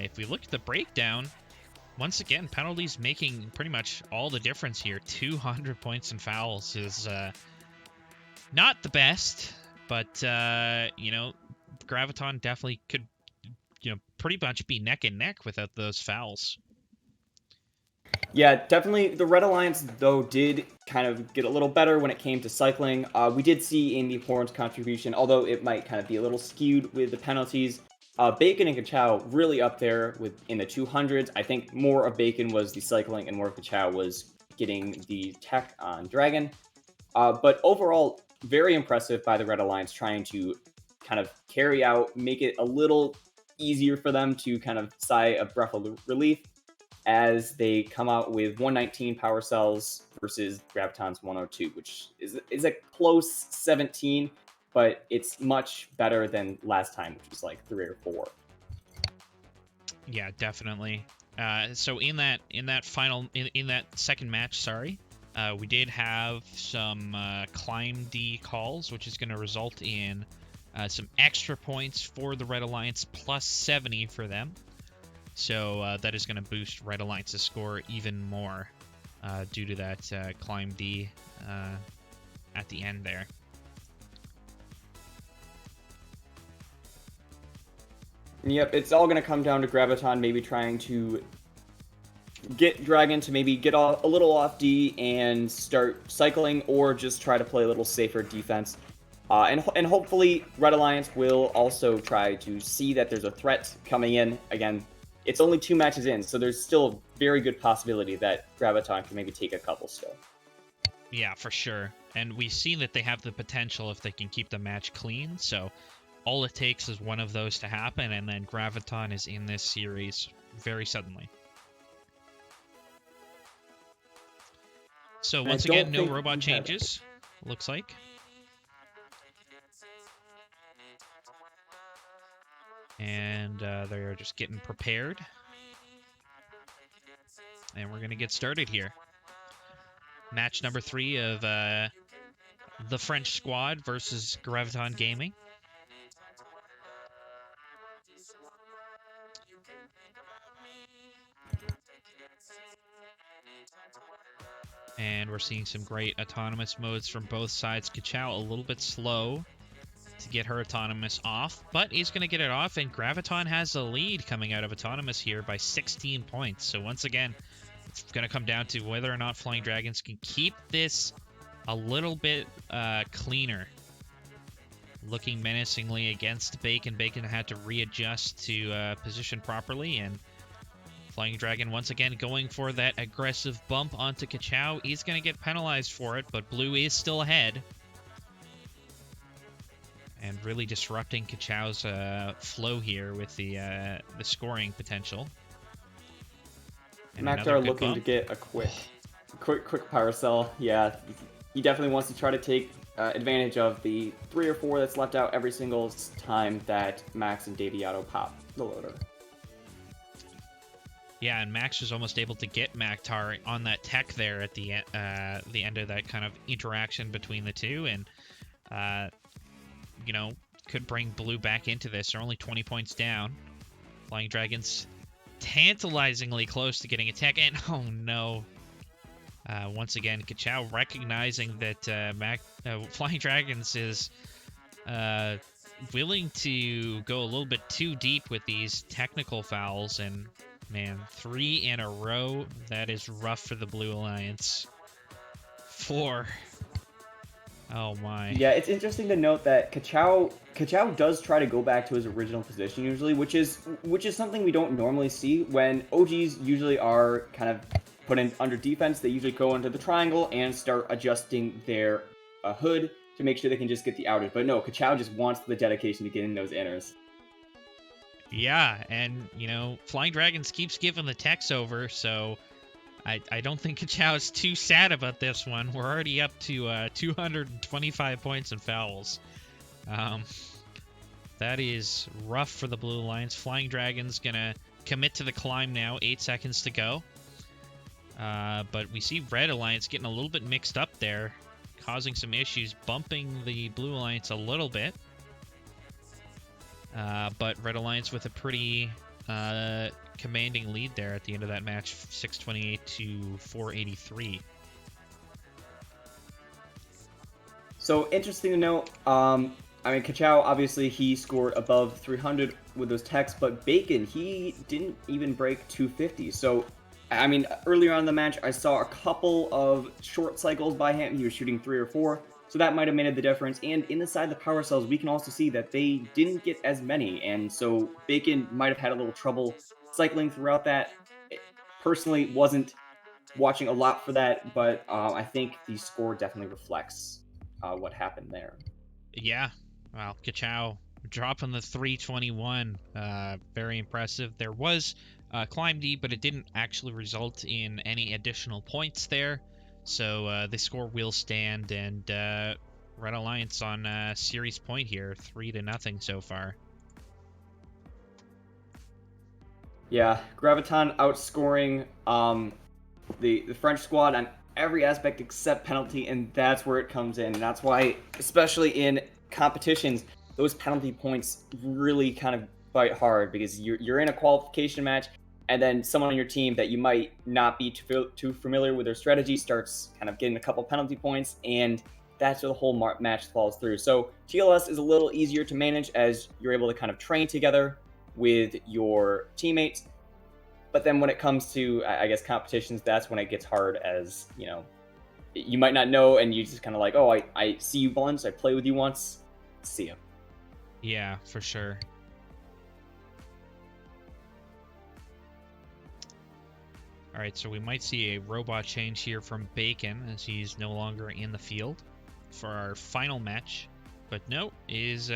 if we look at the breakdown, once again, penalties making pretty much all the difference here. 200 points and fouls is not the best, but, you know, Graviton definitely could, you know, pretty much be neck and neck without those fouls. Yeah, definitely. The Red Alliance, though, did kind of get a little better when it came to cycling. We did see in the Horns contribution, although it might kind of be a little skewed with the penalties, Bacon and Kachao really up there in the 200s. I think more of Bacon was the cycling and more of Kachao was getting the tech on Dragon. But overall, very impressive by the Red Alliance trying to kind of carry out, make it a little easier for them to kind of sigh a breath of relief as they come out with 119 power cells versus Graviton's 102, which is a close 17, but it's much better than last time, which was like 3 or 4. Yeah, definitely. So in that second match, we did have some climb D calls, which is going to result in some extra points for the Red Alliance, plus 70 for them. So that is going to boost Red Alliance's score even more due to that climb D at the end there. Yep, it's all going to come down to Graviton maybe trying to get Dragon to maybe get a little off D and start cycling, or just try to play a little safer defense. And hopefully Red Alliance will also try to see that there's a threat coming in. Again, it's only 2 matches in, so there's still a very good possibility that Graviton can maybe take a couple still. Yeah, for sure. And we've seen that they have the potential if they can keep the match clean, so all it takes is one of those to happen, and then Graviton is in this series very suddenly. So once again, no robot changes, looks like. And they're just getting prepared. And we're going to get started here. Match number 3 of the French squad versus Graviton Gaming. And we're seeing some great autonomous modes from both sides. Kachao a little bit slow to get her autonomous off, but he's going to get it off, and Graviton has a lead coming out of autonomous here by 16 points. So once again, it's going to come down to whether or not Flying Dragons can keep this a little bit cleaner. looking menacingly against Bacon. Bacon had to readjust to position properly, and Flying Dragon once again going for that aggressive bump onto Kachow. He's going to get penalized for it, but Blue is still ahead. And really disrupting Kachow's flow here with the scoring potential. And another Maktar good looking bump. to get a quick power cell. Yeah, he definitely wants to try to take advantage of the 3 or 4 that's left out every single time that Max and Daviato pop the loader. Yeah, and Max was almost able to get Maktar on that tech there at the end of that kind of interaction between the two, and you know, could bring Blue back into this. They're only 20 points down. Flying Dragons tantalizingly close to getting a tech, and oh no. Once again, Kachow recognizing that Flying Dragons is willing to go a little bit too deep with these technical fouls, and man, 3 in a row, that is rough for the Blue Alliance. 4. Oh my. Yeah, it's interesting to note that Kachow does try to go back to his original position usually, which is something we don't normally see. When OGs usually are kind of put in under defense, they usually go into the triangle and start adjusting their hood to make sure they can just get the outage. But no, Kachow just wants the dedication to getting those inners. Yeah, and, you know, Flying Dragons keeps giving the techs over, so I don't think Kachow is too sad about this one. We're already up to 225 points in fouls. That is rough for the Blue Alliance. Flying Dragons gonna commit to the climb now. 8 seconds to go. But we see Red Alliance getting a little bit mixed up there, causing some issues, bumping the Blue Alliance a little bit. But Red Alliance with a pretty commanding lead there at the end of that match, 628 to 483. So interesting to note, I mean, Kachow, obviously, he scored above 300 with those techs, but Bacon, he didn't even break 250. So, I mean, earlier on in the match, I saw a couple of short cycles by him. He was shooting 3 or 4, so that might have made the difference. And inside the power cells, we can also see that they didn't get as many, and so Bacon might have had a little trouble cycling throughout that. Personally, wasn't watching a lot for that, but I think the score definitely reflects what happened there. Yeah, well, Kachow dropping the 321, very impressive. There was climb D, but it didn't actually result in any additional points there. So the score will stand, and Red Alliance on series point here, 3-0 so far. Yeah, Graviton outscoring the French squad on every aspect except penalty, and that's where it comes in. And that's why, especially in competitions, those penalty points really kind of bite hard, because you're in a qualification match, and then someone on your team that you might not be too familiar with their strategy starts kind of getting a couple penalty points, and that's where the whole match falls through. So GLS is a little easier to manage as you're able to kind of train together with your teammates. But then when it comes to, I guess, competitions, that's when it gets hard, as, you know, you might not know, and you just kind of like, oh, I see you once, I play with you once, see you. Yeah, for sure. All right, so we might see a robot change here from Bacon, as he's no longer in the field for our final match. But no, is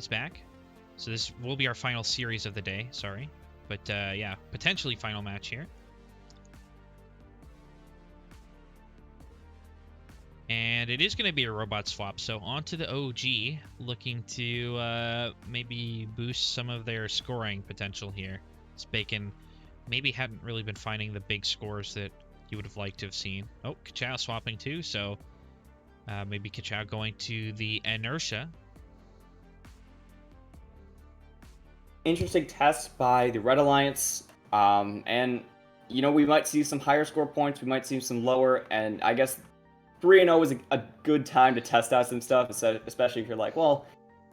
back. So this will be our final series of the day, sorry. But yeah, potentially final match here. And it is going to be a robot swap, so onto the OG, looking to maybe boost some of their scoring potential here. As Bacon maybe hadn't really been finding the big scores that he would have liked to have seen. Oh, Kachow swapping too, so maybe Kachow going to the Inertia. Interesting test by the Red Alliance, and, you know, we might see some higher score points, we might see some lower, and I guess 3-0 is a good time to test out some stuff, especially if you're like, well,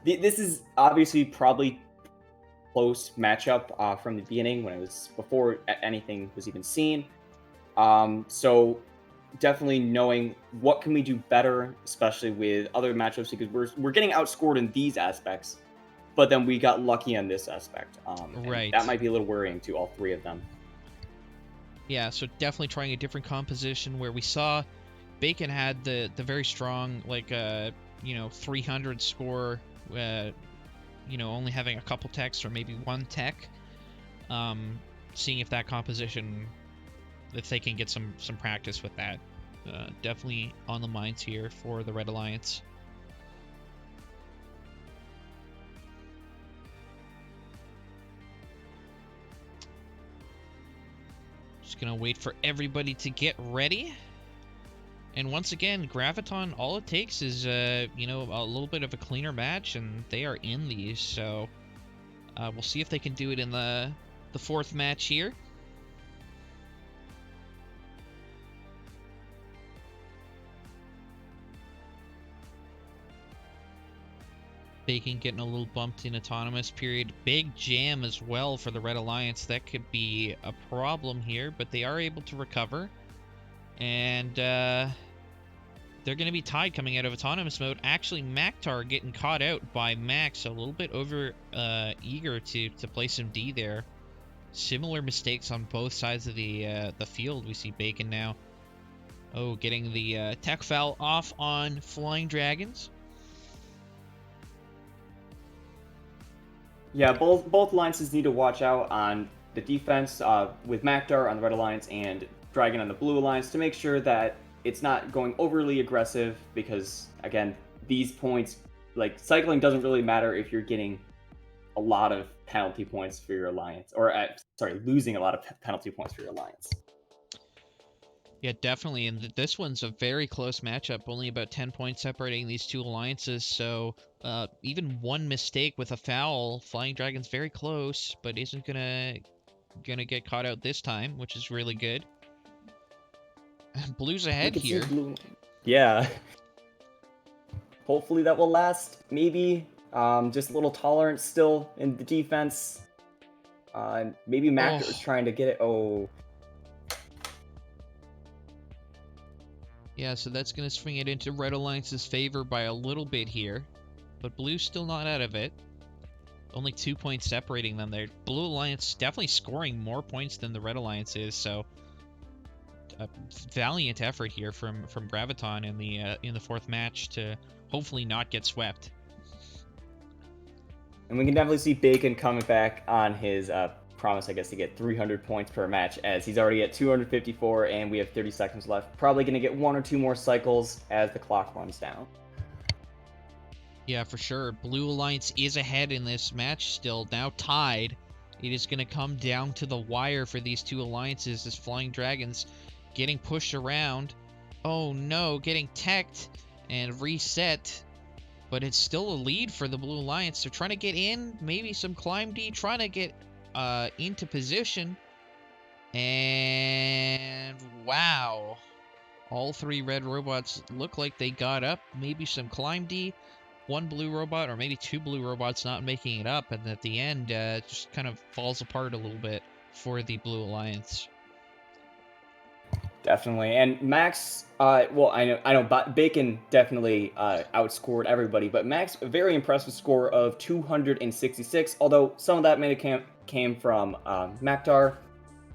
this is obviously probably close matchup from the beginning, when it was before anything was even seen. So definitely knowing what can we do better, especially with other matchups, because we're getting outscored in these aspects, but then we got lucky on this aspect. And Right. that might be a little worrying to all three of them. Yeah, so definitely trying a different composition where we saw Bacon had the very strong, like, 300 score, only having a couple techs or maybe one tech. Seeing if that composition, if they can get some practice with that. Definitely on the minds here for the Red Alliance. Just gonna wait for everybody to get ready. And once again, Graviton, all it takes is, a little bit of a cleaner match, and they are in these. So we'll see if they can do it in the fourth match here. Bacon getting a little bumped in autonomous period. Big jam as well for the Red Alliance. That could be a problem here, but they are able to recover. And they're going to be tied coming out of autonomous mode. Actually, Maktar getting caught out by Max. A little bit over eager to play some D there. Similar mistakes on both sides of the field. We see Bacon now. Oh, getting the tech foul off on Flying Dragons. Yeah, both alliances need to watch out on the defense with Maktar on the Red Alliance and Dragon on the Blue Alliance to make sure that it's not going overly aggressive, because, again, these points, like, cycling doesn't really matter if you're getting a lot of penalty points for your alliance, or, losing a lot of penalty points for your alliance. Yeah, definitely, and this one's a very close matchup, only about 10 points separating these two alliances, so even one mistake with a foul, Flying Dragon's very close, but isn't gonna get caught out this time, which is really good. Blue's ahead here. Blue. Yeah. Hopefully that will last. Maybe just a little tolerance still in the defense. Maybe Maktar is trying to get it. Oh. Yeah, so that's going to swing it into Red Alliance's favor by a little bit here. But Blue's still not out of it. Only 2 points separating them there. Blue Alliance definitely scoring more points than the Red Alliance is, so a valiant effort here from Graviton in the fourth match to hopefully not get swept. And we can definitely see Bacon coming back on his promise, I guess, to get 300 points per match, as he's already at 254 and we have 30 seconds left. Probably going to get 1 or 2 more cycles as the clock runs down. Yeah, for sure. Blue Alliance is ahead in this match still, now tied. It is going to come down to the wire for these two alliances as Flying Dragons getting pushed around. Oh no, getting teched and reset. But it's still a lead for the Blue Alliance. They're trying to get in, maybe some climb D, trying to get into position. And wow. All 3 red robots look like they got up. Maybe some climb D. 1 blue robot, or maybe 2 blue robots not making it up. And at the end, just kind of falls apart a little bit for the Blue Alliance. Definitely. And Max, well, I know Bacon definitely outscored everybody, but Max, a very impressive score of 266, although some of that may have came from Maktar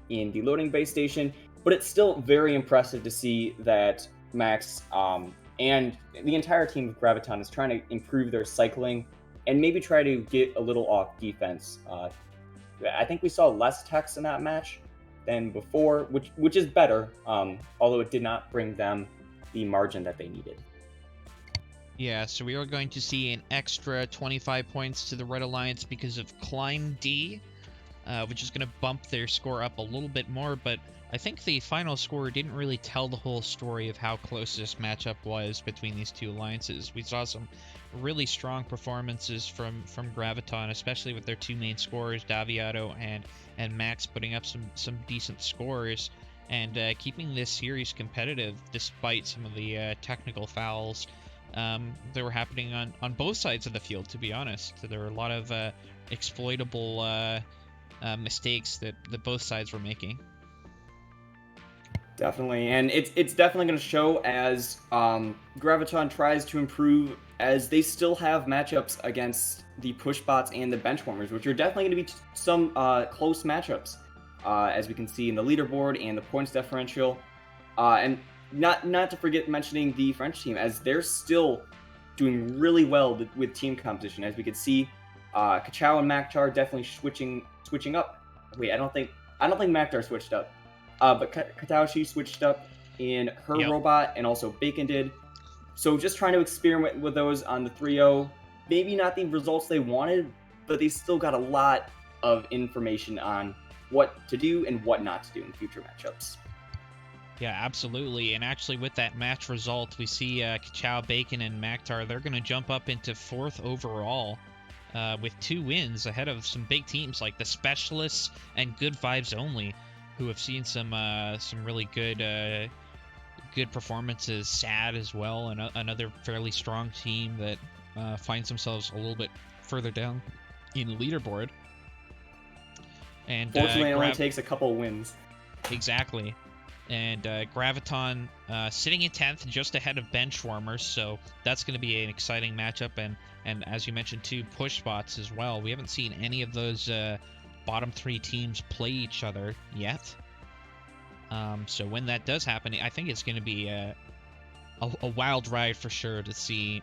in the loading base station, but it's still very impressive to see that Max and the entire team of Graviton is trying to improve their cycling and maybe try to get a little off defense. I think we saw less techs in that match than before, which is better, although it did not bring them the margin that they needed. Yeah, so we are going to see an extra 25 points to the Red Alliance because of Climb D, which is going to bump their score up a little bit more, but I think the final score didn't really tell the whole story of how close this matchup was between these two alliances. We saw some really strong performances from Graviton, especially with their 2 main scorers, Daviato and Max, putting up some decent scores and keeping this series competitive despite some of the technical fouls that were happening on both sides of the field, to be honest. There were a lot of exploitable mistakes that both sides were making. Definitely, and it's definitely going to show as Graviton tries to improve, as they still have matchups against the push bots and the benchwarmers, which are definitely going to be some close matchups, as we can see in the leaderboard and the points differential, and not to forget mentioning the French team, as they're still doing really well with team competition, as we could see, Kachao and Maktar definitely switching up. Wait, I don't think Maktar switched up. But Kataoshi switched up in her robot, and also Bacon did. So just trying to experiment with those on the 3-0. Maybe not the results they wanted, but they still got a lot of information on what to do and what not to do in future matchups. Yeah, absolutely. And actually, with that match result, we see Kachao, Bacon, and Maktar, they're going to jump up into 4th overall with 2 wins ahead of some big teams like the Specialists and Good Vibes Only, who have seen some really good performances. Sad as well, and another fairly strong team that finds themselves a little bit further down in the leaderboard. And fortunately, it only takes a couple wins. Exactly. And Graviton sitting in 10th, just ahead of Benchwarmers, so that's going to be an exciting matchup. And as you mentioned, too, push bots as well. We haven't seen any of those bottom 3 teams play each other yet. So when that does happen, I think it's going to be a wild ride for sure to see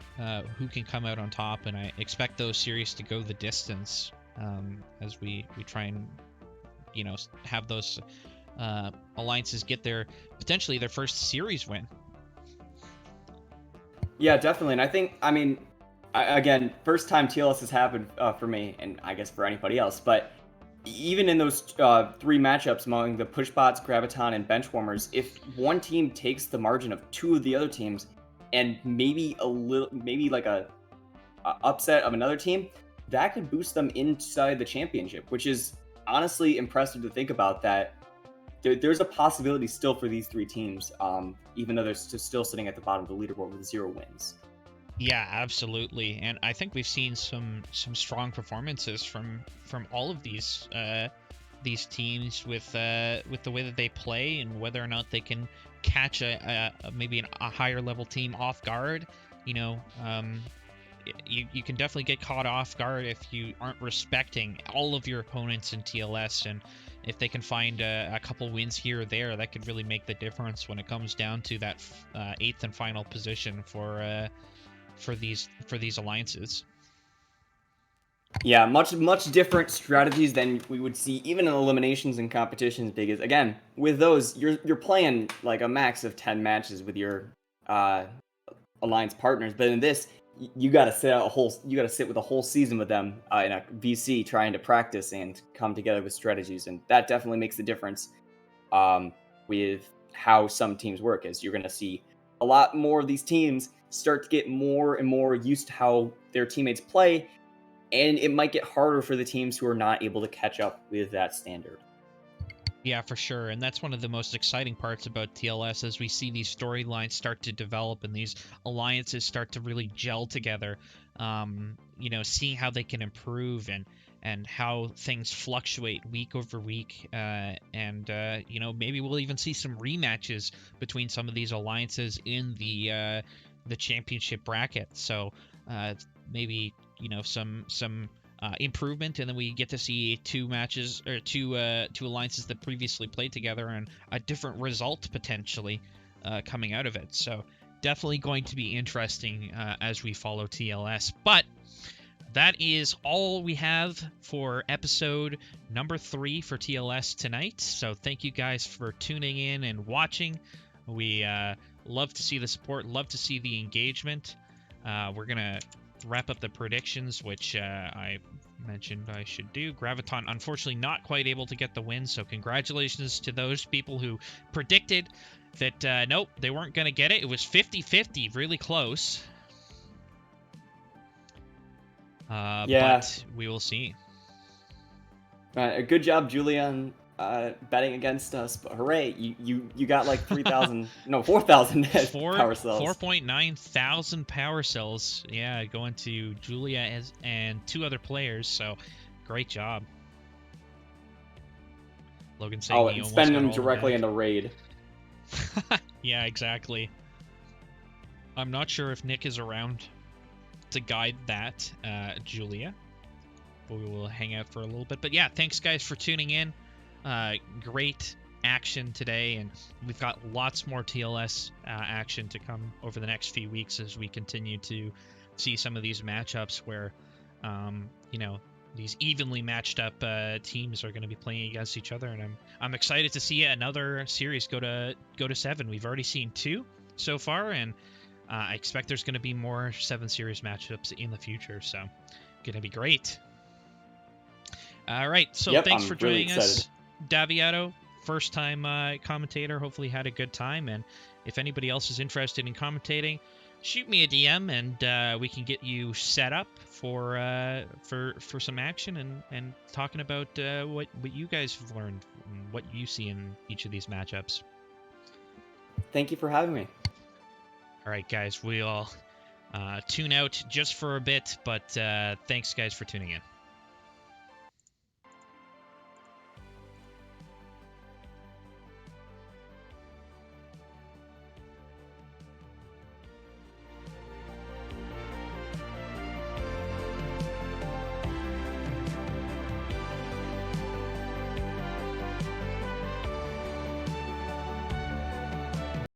who can come out on top. And I expect those series to go the distance as we try and, have those alliances get potentially their first series win. Yeah, definitely. And I think, again, first time TLS has happened for me, and I guess for anybody else, but even in those 3 matchups among the pushbots, Graviton, and Benchwarmers, if one team takes the margin of 2 of the other teams, and maybe like a upset of another team, that could boost them inside the championship, which is honestly impressive to think about. That there's a possibility still for these 3 teams, even though they're still sitting at the bottom of the leaderboard with 0 wins. Yeah, absolutely, and I think we've seen some strong performances from all of these teams with the way that they play and whether or not they can catch maybe a higher level team off guard. You can definitely get caught off guard if you aren't respecting all of your opponents in TLS, and if they can find a couple wins here or there, that could really make the difference when it comes down to that 8th and final position for these alliances. Yeah, much different strategies than we would see even in eliminations and competitions, because again, with those you're playing like a max of 10 matches with your alliance partners, but in this you got to sit with a whole season with them in a VC, trying to practice and come together with strategies, and that definitely makes the difference with how some teams work, as you're going to see a lot more of these teams start to get more and more used to how their teammates play, and it might get harder for the teams who are not able to catch up with that standard. Yeah, for sure, and that's one of the most exciting parts about TLS, as we see these storylines start to develop and these alliances start to really gel together. Seeing how they can improve and how things fluctuate week over week, and maybe we'll even see some rematches between some of these alliances in the championship bracket. So maybe some improvement, and then we get to see 2 matches or two alliances that previously played together and a different result potentially coming out of it. So definitely going to be interesting as we follow TLS. But that is all we have for episode number 3 for TLS tonight. So thank you guys for tuning in and watching. We love to see the support, love to see the engagement. We're gonna wrap up the predictions, which I mentioned I should do. Graviton unfortunately not quite able to get the win, so congratulations to those people who predicted that nope, they weren't going to get it. It was 50-50, really close. But we will see. Good job, Julian, betting against us, but hooray, you got like 4,000 power cells. 4.9 thousand power cells, yeah, going to Julia and 2 other players, so great job. Logan saying he almost spend got them all directly back. in the raid. Yeah, exactly. I'm not sure if Nick is around to guide that, Julia. But we will hang out for a little bit. But yeah, thanks guys for tuning in. Great action today, and we've got lots more TLS action to come over the next few weeks as we continue to see some of these matchups where, you know, these evenly matched up teams are going to be playing against each other, and I'm excited to see another series go to 7. We've already seen 2 so far, and I expect there's going to be more 7 series matchups in the future, so going to be great. All right, so Yep, thanks I'm for really joining us, excited. Daviato, first time commentator. Hopefully you had a good time, and if anybody else is interested in commentating, shoot me a DM and we can get you set up for some action and talking about what you guys have learned and what you see in each of these matchups. Thank you for having me. All right, guys, we'll tune out just for a bit, but thanks, guys, for tuning in.